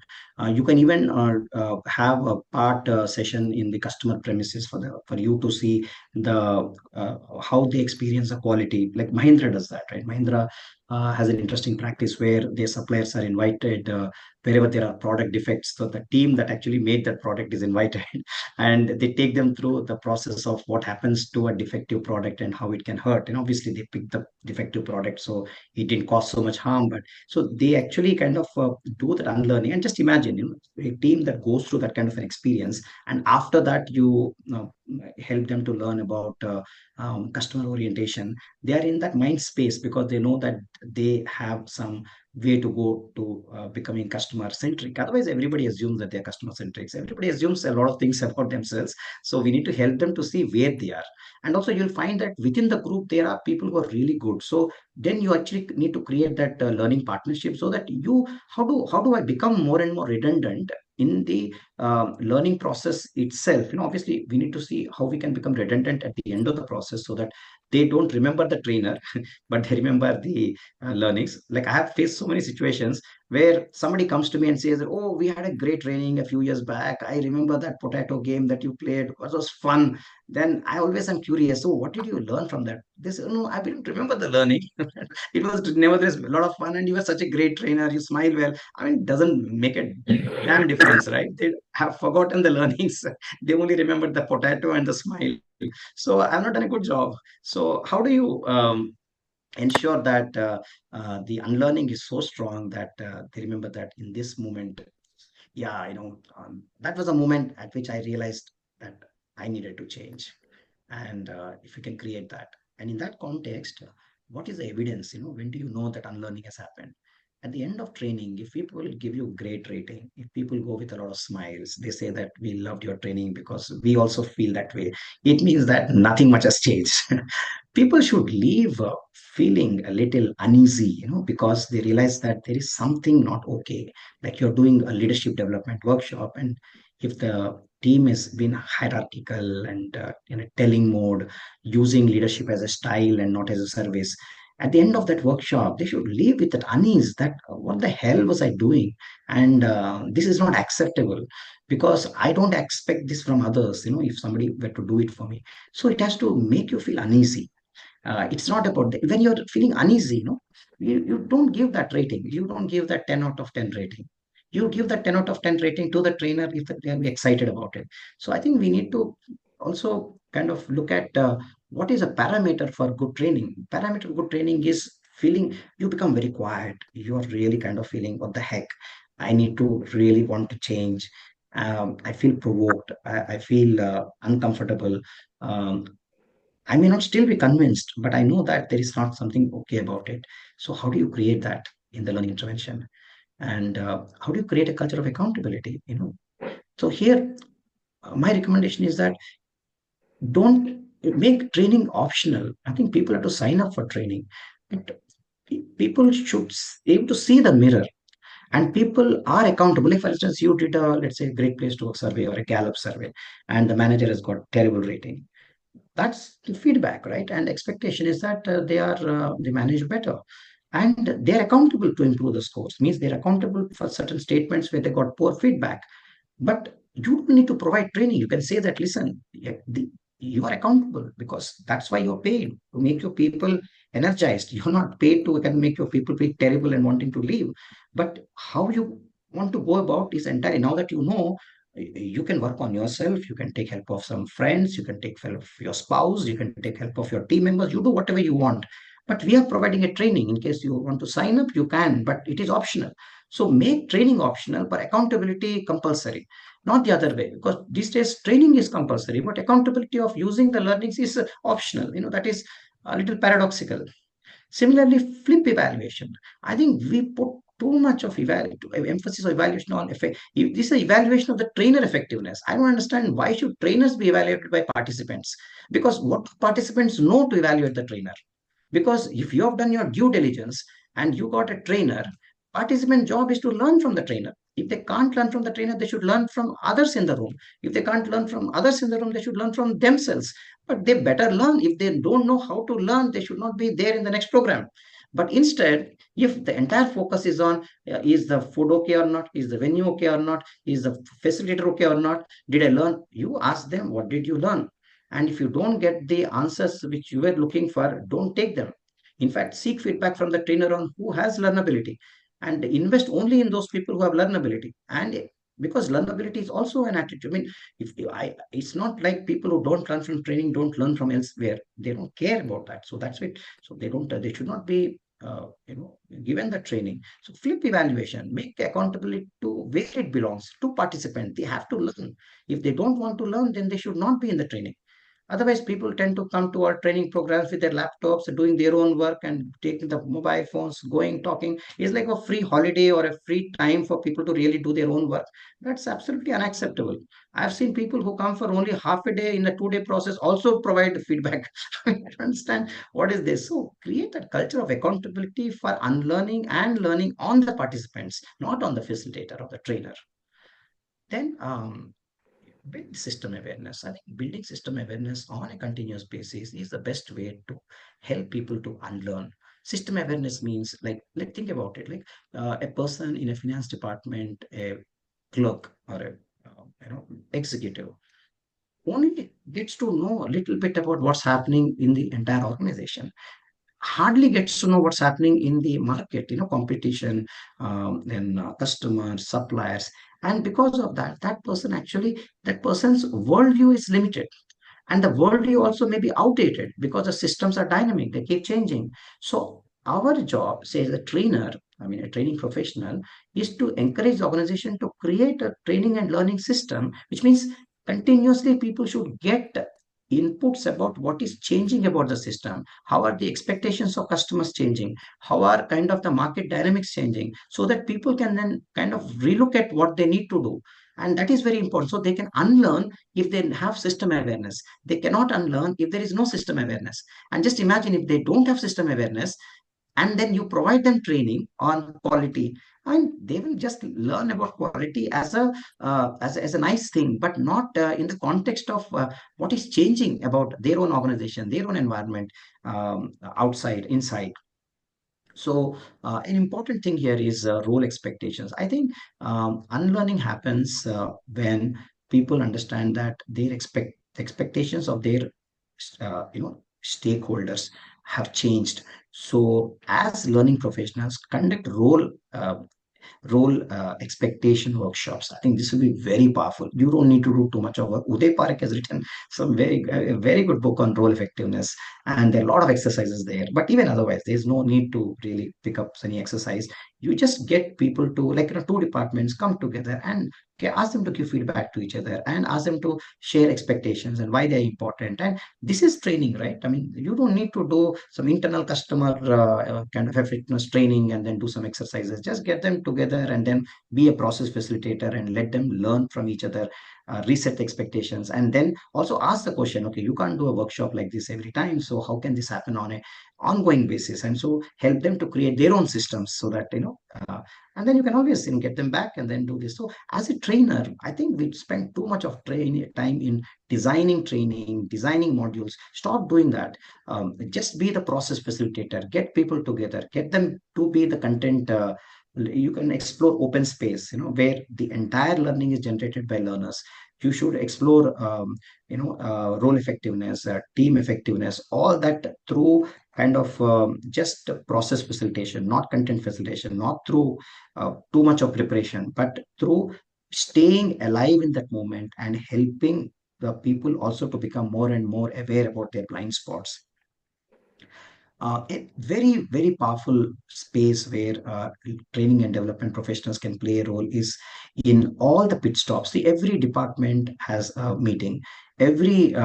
You can even have a part session in the customer premises for you to see the how they experience the quality. Like Mahindra does that, right? Mahindra has an interesting practice where their suppliers are invited wherever there are product defects. So the team that actually made that product is invited, and they take them through the process of what happens to a defective product and how it can hurt. And obviously, they picked the defective product, so it didn't cause so much harm. But so they actually kind of do that unlearning. And just imagine, a team that goes through that kind of an experience, and after that, you help them to learn about customer orientation. They are in that mind space because they know that they have some way to go to becoming customer centric. Otherwise, everybody assumes that they're customer centric. Everybody assumes a lot of things about themselves. So we need to help them to see where they are. And also, you'll find that within the group, there are people who are really good. So then you actually need to create that learning partnership, so that how do I become more and more redundant in the learning process itself. Obviously we need to see how we can become redundant at the end of the process, so that they don't remember the trainer but they remember the learnings. Like I have faced so many situations where somebody comes to me and says, oh, we had a great training a few years back. I remember that potato game that you played. It was fun. Then I always am curious, so what did you learn from that? They say, no, I didn't remember the learning. It was nevertheless a lot of fun, and you were such a great trainer. You smile well. I mean, it doesn't make a damn difference, right? They have forgotten the learnings. They only remember the potato and the smile. So I've not done a good job. So how do you ensure that the unlearning is so strong that they remember that in this moment Yeah, that was a moment at which I realized that I needed to change. And if you can create that. And in that context, what is the evidence? When do you know that unlearning has happened? At the end of training, if people give you great rating, if people go with a lot of smiles, they say that we loved your training because we also feel that way. It means that nothing much has changed. People should leave feeling a little uneasy, because they realize that there is something not okay. Like you're doing a leadership development workshop, and if the team is being hierarchical and in a telling mode, using leadership as a style and not as a service, at the end of that workshop, they should leave with that unease that what the hell was I doing? And this is not acceptable because I don't expect this from others, if somebody were to do it for me. So it has to make you feel uneasy. It's not about when you're feeling uneasy, you don't give that rating. You don't give that 10 out of 10 rating. You give that 10 out of 10 rating to the trainer if they're excited about it. So I think we need to also kind of look at what is a parameter for good training. Parameter of good training is feeling you become very quiet. You're really kind of feeling, what the heck? I need to really want to change. I feel provoked. I feel uncomfortable. Um, I may not still be convinced, but I know that there is not something okay about it. So, how do you create that in the learning intervention? And how do you create a culture of accountability? So here, my recommendation is that don't make training optional. I think people have to sign up for training, but people should able to see the mirror, and people are accountable. If, for instance, you did a, let's say, Great Place to Work survey or a Gallup survey, and the manager has got terrible rating, that's the feedback, right? And expectation is that they manage better, and they're accountable to improve the scores. Means they're accountable for certain statements where they got poor feedback. But you don't need to provide training. You can say that, listen, you are accountable because that's why you're paid to make your people energized. You're not paid to can make your people feel terrible and wanting to leave. But how you want to go about is entirely, now that you know, you can work on yourself. You can take help of some friends. You can take help of your spouse. You can take help of your team members. You do whatever you want. But we are providing a training in case you want to sign up. You can, but it is optional. So make training optional, but accountability compulsory, not the other way. Because these days training is compulsory, but accountability of using the learnings is optional. That is a little paradoxical. Similarly, flip evaluation. I think we put too much of emphasis on evaluation on effect. This is an evaluation of the trainer effectiveness. I don't understand why should trainers be evaluated by participants? Because what do participants know to evaluate the trainer? Because if you have done your due diligence and you got a trainer, participant job is to learn from the trainer. If they can't learn from the trainer, they should learn from others in the room. If they can't learn from others in the room, they should learn from themselves. But they better learn. If they don't know how to learn, they should not be there in the next program. But instead, if the entire focus is on is the food okay or not, is the venue okay or not, is the facilitator okay or not, did I learn? You ask them, what did you learn? And if you don't get the answers which you were looking for, don't take them. In fact, seek feedback from the trainer on who has learnability and invest only in those people who have learnability. And because learnability is also an attitude. I mean, it's not like people who don't learn from training don't learn from elsewhere. They don't care about that. So that's it. So they should not be given the training. So flip evaluation, make accountability to where it belongs to participant. They have to learn. If they don't want to learn, then they should not be in the training. Otherwise, people tend to come to our training programs with their laptops, doing their own work and taking the mobile phones, going, talking. It's like a free holiday or a free time for people to really do their own work. That's absolutely unacceptable. I've seen people who come for only half a day in the 2 day process also provide feedback. I don't understand what is this. So create a culture of accountability for unlearning and learning on the participants, not on the facilitator or the trainer. Then build system awareness. I think building system awareness on a continuous basis is the best way to help people to unlearn. System awareness means like think about it like a person in a finance department, a clerk or a executive only gets to know a little bit about what's happening in the entire organization, hardly gets to know what's happening in the market, competition, then customers, suppliers. And because of that, that person's worldview is limited. And the worldview also may be outdated because the systems are dynamic, they keep changing. So our job, say as a trainer, I mean, a training professional, is to encourage the organization to create a training and learning system, which means continuously people should get inputs about what is changing about the system, how are the expectations of customers changing, how are kind of the market dynamics changing, so that people can then kind of relook at what they need to do. And that is very important, so they can unlearn if they have system awareness. They cannot unlearn if there is no system awareness. And just imagine if they don't have system awareness, and then you provide them training on quality, and they will just learn about quality as a as a nice thing, but not in the context of what is changing about their own organization, their own environment, outside, inside. So an important thing here is role expectations. I think unlearning happens when people understand that their expectations of their stakeholders have changed. So as learning professionals conduct role expectation workshops. I think this will be very powerful. You don't need to do too much of work. Uday Parekh has written some a very good book on role effectiveness, and there are a lot of exercises there. But even otherwise, there's no need to really pick up any exercise. You just get people to, like, two departments come together and ask them to give feedback to each other and ask them to share expectations and why they're important. And this is training, right? I mean, you don't need to do some internal customer kind of a fitness training and then do some exercises. Just get them together and then be a process facilitator and let them learn from each other, reset the expectations, and then also ask the question, okay, you can't do a workshop like this every time, so how can this happen on a ongoing basis? And so help them to create their own systems, so that and then you can always get them back and then do this. So as a trainer, I think we spend too much of time in designing training, designing modules. Stop doing that. Just be the process facilitator, get people together, get them to be the content. You can explore open space, where the entire learning is generated by learners. You should explore role effectiveness, team effectiveness, all that through kind of just process facilitation, not content facilitation, not through too much of preparation, but through staying alive in that moment and helping the people also to become more and more aware about their blind spots. A very, very powerful space where training and development professionals can play a role is in all the pit stops. See, every department has a meeting. Every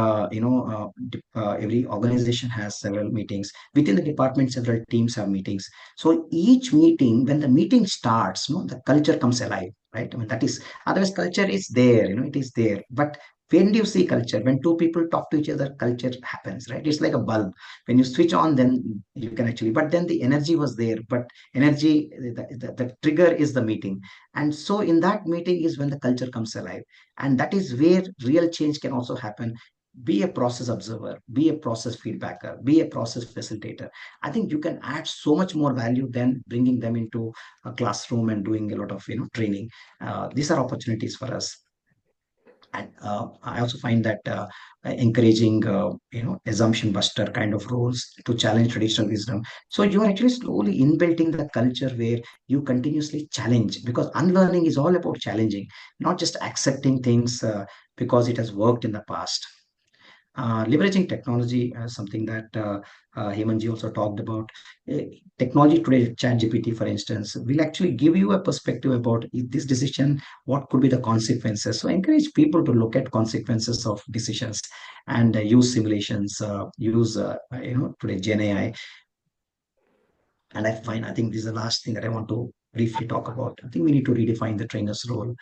organization has several meetings. Within the department, several teams have meetings. So each meeting, when the meeting starts, the culture comes alive, right? I mean, that is, otherwise culture is there, it is there. But when do you see culture? When two people talk to each other, culture happens, right? It's like a bulb. When you switch on, then you can actually, but then the energy was there, but energy, the trigger is the meeting. And so in that meeting is when the culture comes alive. And that is where real change can also happen. Be a process observer, be a process feedbacker, be a process facilitator. I think you can add so much more value than bringing them into a classroom and doing a lot of training. These are opportunities for us. And I also find that encouraging assumption buster kind of roles to challenge traditional wisdom. So you are actually slowly inbuilding the culture where you continuously challenge, because unlearning is all about challenging, not just accepting things because it has worked in the past. Leveraging technology, something that Hemantji also talked about. Technology today, ChatGPT, for instance, will actually give you a perspective about this decision, what could be the consequences. So encourage people to look at consequences of decisions and use simulations, use today Gen AI. And I think this is the last thing that I want to briefly talk about. I think we need to redefine the trainer's role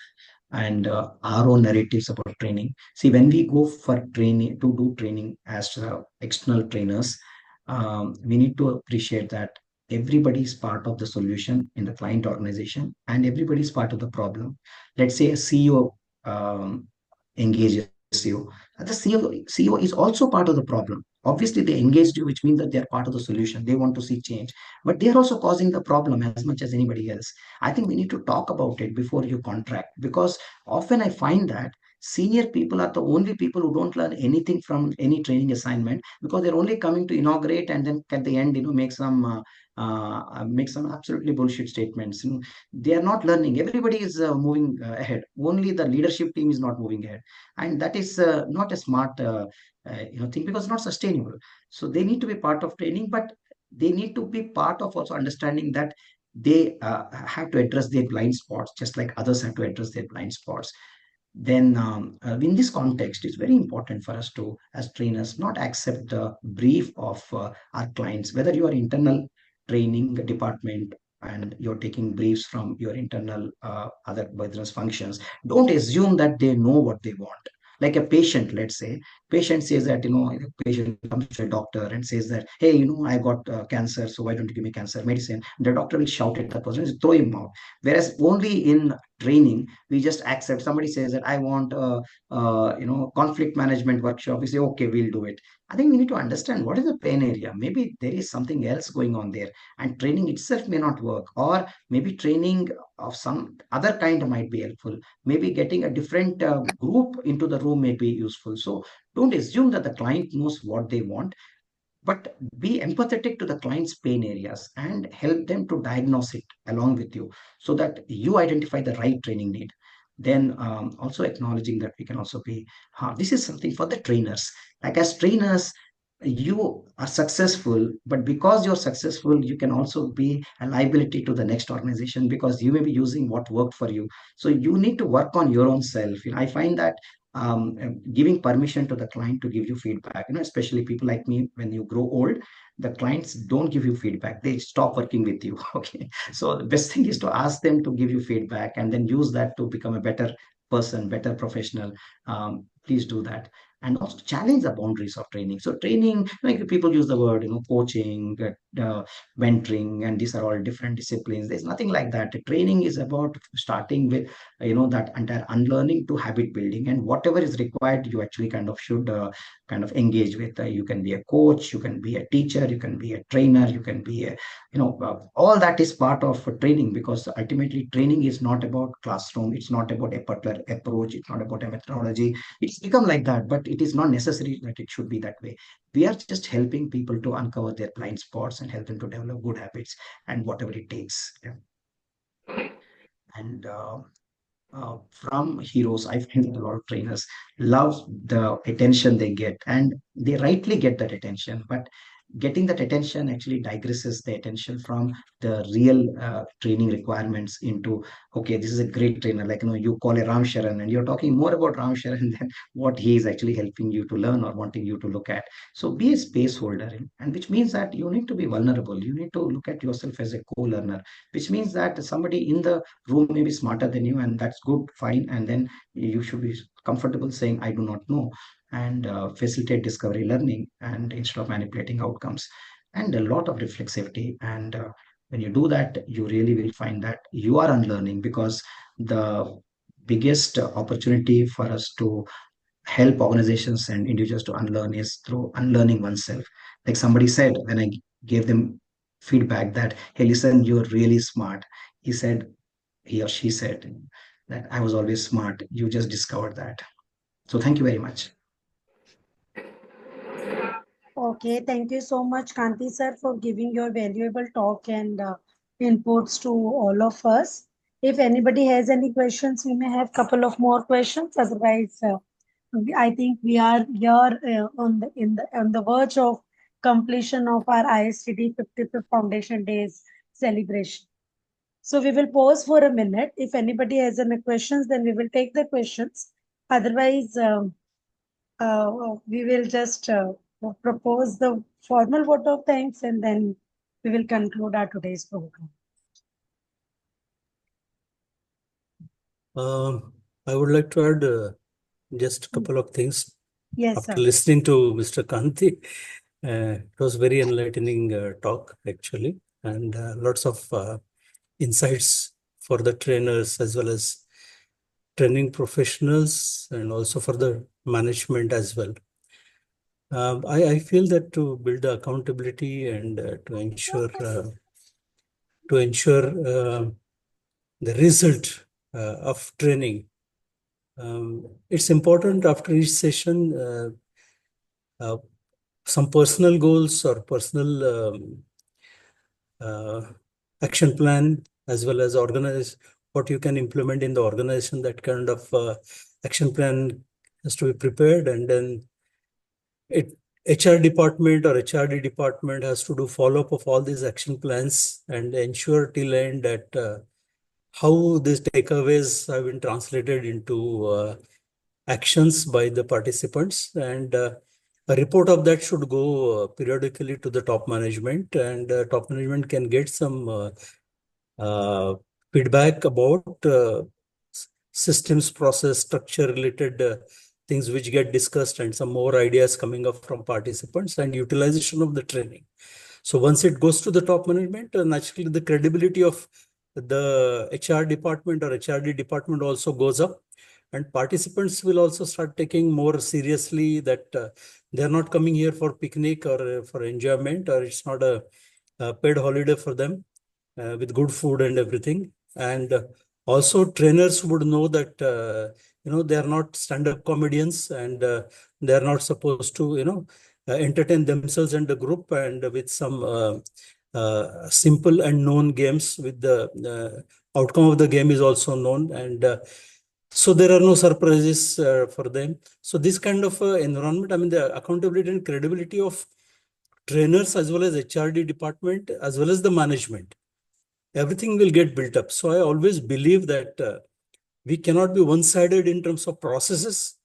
and our own narratives about training. See, when we go for training, to do training as external trainers, we need to appreciate that everybody is part of the solution in the client organization and everybody is part of the problem. Let's say a CEO engages you. The CEO is also part of the problem. Obviously, they engaged you, which means that they're part of the solution. They want to see change, but they're also causing the problem as much as anybody else. I think we need to talk about it before you contract, because often I find that senior people are the only people who don't learn anything from any training assignment, because they're only coming to inaugurate and then at the end, make some absolutely bullshit statements. They are not learning. Everybody is moving ahead. Only the leadership team is not moving ahead, and that is not a smart thing, because it's not sustainable. So they need to be part of training, but they need to be part of also understanding that they have to address their blind spots just like others have to address their blind spots. Then in this context, it's very important for us to, as trainers, not accept the brief of our clients, whether you are internal training department and you're taking briefs from your internal other business functions. Don't assume that they know what they want. Like a patient, let's say, patient says that, a patient comes to a doctor and says that, hey, I got cancer, so why don't you give me cancer medicine? The doctor will shout at the person and throw him out. Whereas only in training, we just accept. Somebody says that I want conflict management workshop. We say, okay, we'll do it. I think we need to understand what is the pain area. Maybe there is something else going on there, and training itself may not work, or maybe training of some other kind might be helpful. Maybe getting a different group into the room may be useful. So don't assume that the client knows what they want, but be empathetic to the client's pain areas and help them to diagnose it along with you so that you identify the right training need. Then also acknowledging that we can also be, this is something for the trainers. Like as trainers, you are successful, but because you're successful, you can also be a liability to the next organization because you may be using what worked for you. So you need to work on your own self. I find that giving permission to the client to give you feedback, especially people like me, when you grow old, the clients don't give you feedback, they stop working with you. Okay, so the best thing is to ask them to give you feedback and then use that to become a better person, better professional. Please do that. And also challenge the boundaries of training. So training, like people use the word, coaching, mentoring, and these are all different disciplines. There's nothing like that. Training is about starting with, that entire unlearning to habit building, and whatever is required, you actually kind of should kind of engage with. You can be a coach, you can be a teacher, you can be a trainer, you can be a, all that is part of training, because ultimately training is not about classroom. It's not about a particular approach. It's not about a methodology. It's become like that, but it is not necessary that it should be that way. We are just helping people to uncover their blind spots and help them to develop good habits and whatever it takes. Yeah. And from heroes, I find that a lot of trainers love the attention they get, and they rightly get that attention. But getting that attention actually digresses the attention from the real training requirements into, okay, this is a great trainer. Like, you call a Ram Sharan and you're talking more about Ram Sharan than what he is actually helping you to learn or wanting you to look at. So be a space holder, and which means that you need to be vulnerable. You need to look at yourself as a co-learner, which means that somebody in the room may be smarter than you, and that's good, fine. And then you should be comfortable saying, I do not know, and facilitate discovery learning, and instead of manipulating outcomes, and a lot of reflexivity. And when you do that, you really will find that you are unlearning, because the biggest opportunity for us to help organizations and individuals to unlearn is through unlearning oneself. Like somebody said, when I gave them feedback that, hey, listen, you're really smart. He or she said that I was always smart. You just discovered that. So thank you very much. Okay, thank you so much, Kanti sir, for giving your valuable talk and inputs to all of us. If anybody has any questions, we may have a couple of more questions. Otherwise, I think we are here on the verge of completion of our ISTD 55th Foundation Days celebration. So we will pause for a minute. If anybody has any questions, then we will take the questions. Otherwise, we will just propose the formal vote of thanks, and then we will conclude our today's program. I would like to add just a couple of things. Yes, After sir. listening to Mr. Kanti, it was very enlightening talk, actually, and lots of insights for the trainers as well as training professionals, and also for the management as well. I feel that to build the accountability and to ensure the result of training, it's important after each session some personal goals or personal action plan, as well as organize what you can implement in the organization. That kind of action plan has to be prepared, and then it HR department or HRD department has to do follow-up of all these action plans and ensure till end that how these takeaways have been translated into actions by the participants, and a report of that should go periodically to the top management, and top management can get some feedback about systems, process, structure related things which get discussed, and some more ideas coming up from participants and utilization of the training. So once it goes to the top management, naturally the credibility of the HR department or HRD department also goes up, and participants will also start taking more seriously that they're not coming here for picnic or for enjoyment, or it's not a paid holiday for them with good food and everything. And also trainers would know that they are not stand-up comedians, and they are not supposed to entertain themselves and the group, and with some simple and known games with the outcome of the game is also known, and so there are no surprises for them. So this kind of environment, I mean, the accountability and credibility of trainers as well as HRD department as well as the management, everything will get built up. So I always believe that we cannot be one-sided in terms of processes.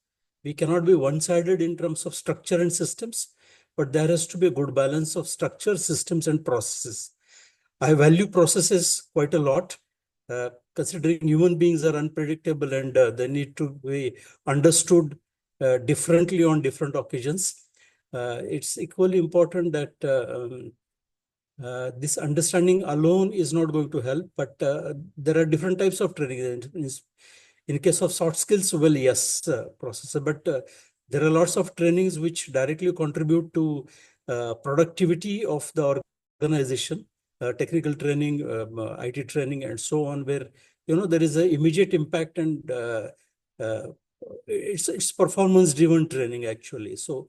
We cannot be one-sided in terms of structure and systems, but there has to be a good balance of structure, systems, and processes. I value processes quite a lot, considering human beings are unpredictable and they need to be understood differently on different occasions. It's equally important that this understanding alone is not going to help, but there are different types of training. In case of soft skills, well, yes, processor, but there are lots of trainings which directly contribute to productivity of the organization, technical training, IT training, and so on, where there is an immediate impact, and it's performance-driven training actually. So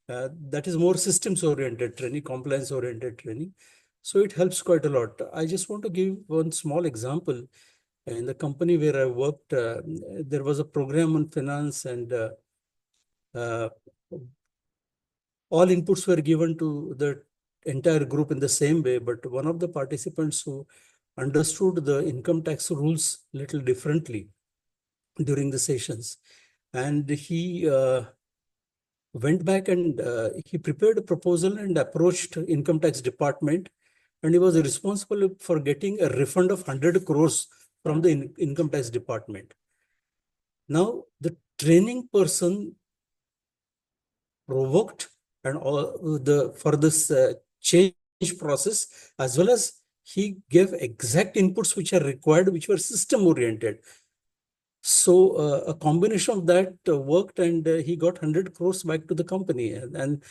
that is more systems-oriented training, compliance-oriented training. So it helps quite a lot. I just want to give one small example. In the company where I worked, there was a program on finance, and all inputs were given to the entire group in the same way. But one of the participants who understood the income tax rules a little differently during the sessions, and he went back and he prepared a proposal and approached income tax department, and he was responsible for getting a refund of 100 crores from the income tax department. Now, the training person provoked and for this change process, as well as he gave exact inputs which are required, which were system oriented. So a combination of that worked, and he got 100 crores back to the company, and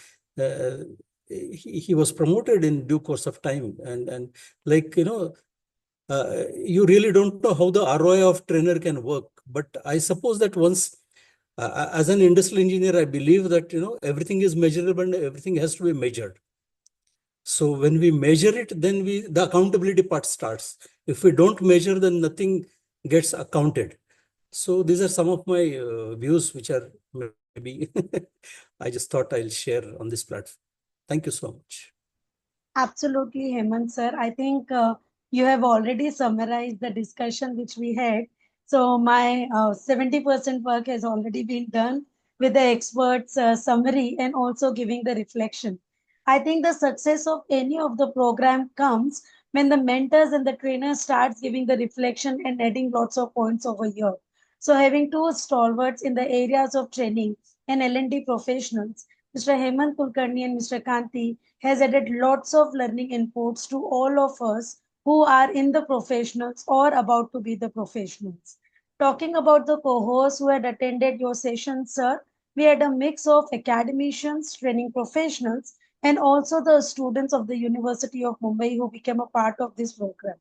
he was promoted in due course of time. And like, you really don't know how the ROI of trainer can work. But I suppose that once, as an industrial engineer, I believe that, everything is measurable and everything has to be measured. So when we measure it, then the accountability part starts. If we don't measure, then nothing gets accounted. So these are some of my views, which are maybe I just thought I'll share on this platform. Thank you so much. Absolutely, Hemant sir. I think you have already summarized the discussion which we had. So my 70% work has already been done with the experts' summary and also giving the reflection. I think the success of any of the program comes when the mentors and the trainers starts giving the reflection and adding lots of points over here. So having two stalwarts in the areas of training and L&D professionals, Mr. Hemant Kulkarni and Mr. Kanti, has added lots of learning inputs to all of us who are in the professionals or about to be the professionals. Talking about the co-hosts who had attended your session, sir, we had a mix of academicians, training professionals, and also the students of the University of Mumbai who became a part of this program.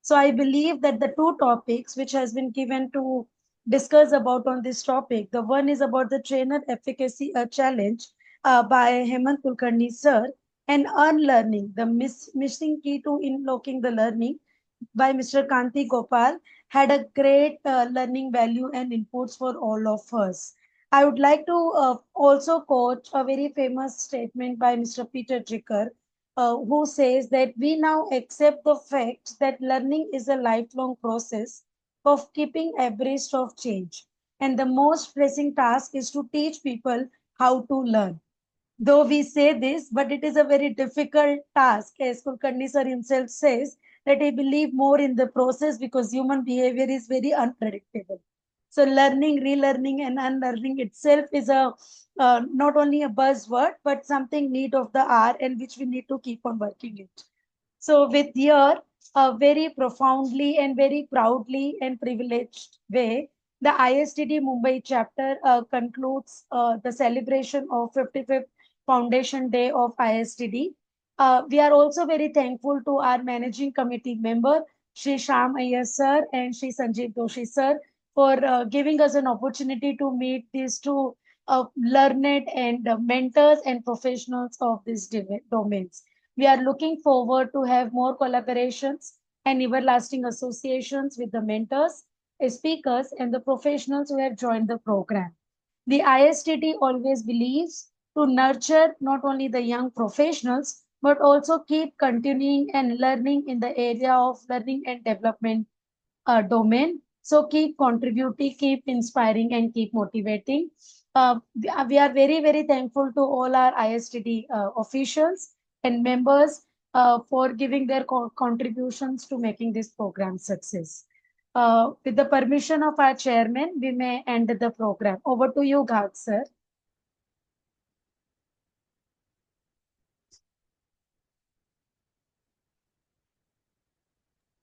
So I believe that the two topics which has been given to discuss about on this topic, the one is about the trainer efficacy challenge by Hemant Kulkarni sir, and Unlearning, the missing key to unlocking the learning by Mr. Kanti Gopal, had a great learning value and inputs for all of us. I would like to also quote a very famous statement by Mr. Peter Drucker, who says that we now accept the fact that learning is a lifelong process of keeping abreast of change. And the most pressing task is to teach people how to learn. Though we say this, but it is a very difficult task, as Kulkarni sir himself says, that he believes more in the process because human behavior is very unpredictable. So learning, relearning, and unlearning itself is a not only a buzzword, but something need of the hour and which we need to keep on working it. So with your very profoundly and very proudly and privileged way, the ISTD Mumbai chapter concludes the celebration of 55th Foundation Day of ISTD. We are also very thankful to our managing committee member, Shri Sham Iyer sir and Shri Sanjeev Doshi sir, for giving us an opportunity to meet these two learned and mentors and professionals of these domains. We are looking forward to have more collaborations and everlasting associations with the mentors, speakers, and the professionals who have joined the program. The ISTT always believes to nurture not only the young professionals, but also keep continuing and learning in the area of learning and development domain. So keep contributing, keep inspiring, and keep motivating. We are very, very thankful to all our ISTD officials and members for giving their contributions to making this program success. With the permission of our chairman, we may end the program. Over to you, Ghag sir.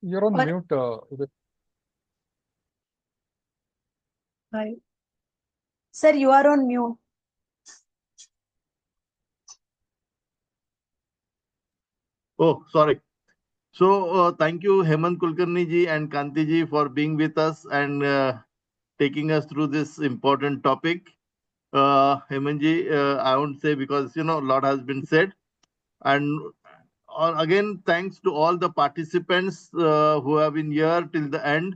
You're on mute. Uday. Right. Sir, you are on mute. Oh, sorry. So thank you, Hemant Kulkarni ji and Kanti ji, for being with us and taking us through this important topic. Hemant ji, I won't say because a lot has been said. And again, thanks to all the participants who have been here till the end.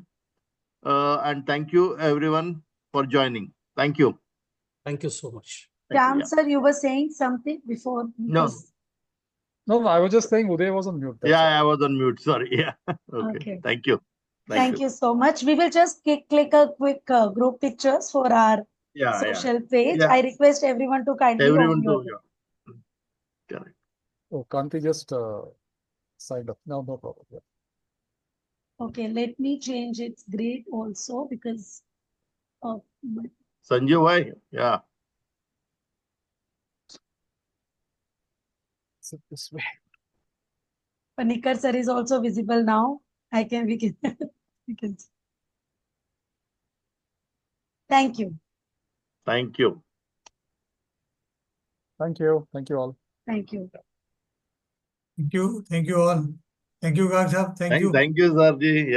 And thank you everyone for joining. Thank you. Thank you so much. Ram sir, you were saying something before. No. No, I was just saying Uday was on mute. Yeah, I was on mute. Sorry. Yeah. Okay. Thank you. Thank you so much. We will just click a quick group pictures for our social page. Yeah. I request everyone to kindly Everyone open to. Correct. Oh, Kanti just signed up. No problem. Yeah. Okay, let me change its grid also because of Sanjay, why? Yeah. Sit this way. Panikar sir is also visible now. We can we can. Thank you. Thank you. Thank you. Thank you all. Thank you. Thank you. Thank you all. Thank you, Ghag sir. Thank you. Thank you, sir ji.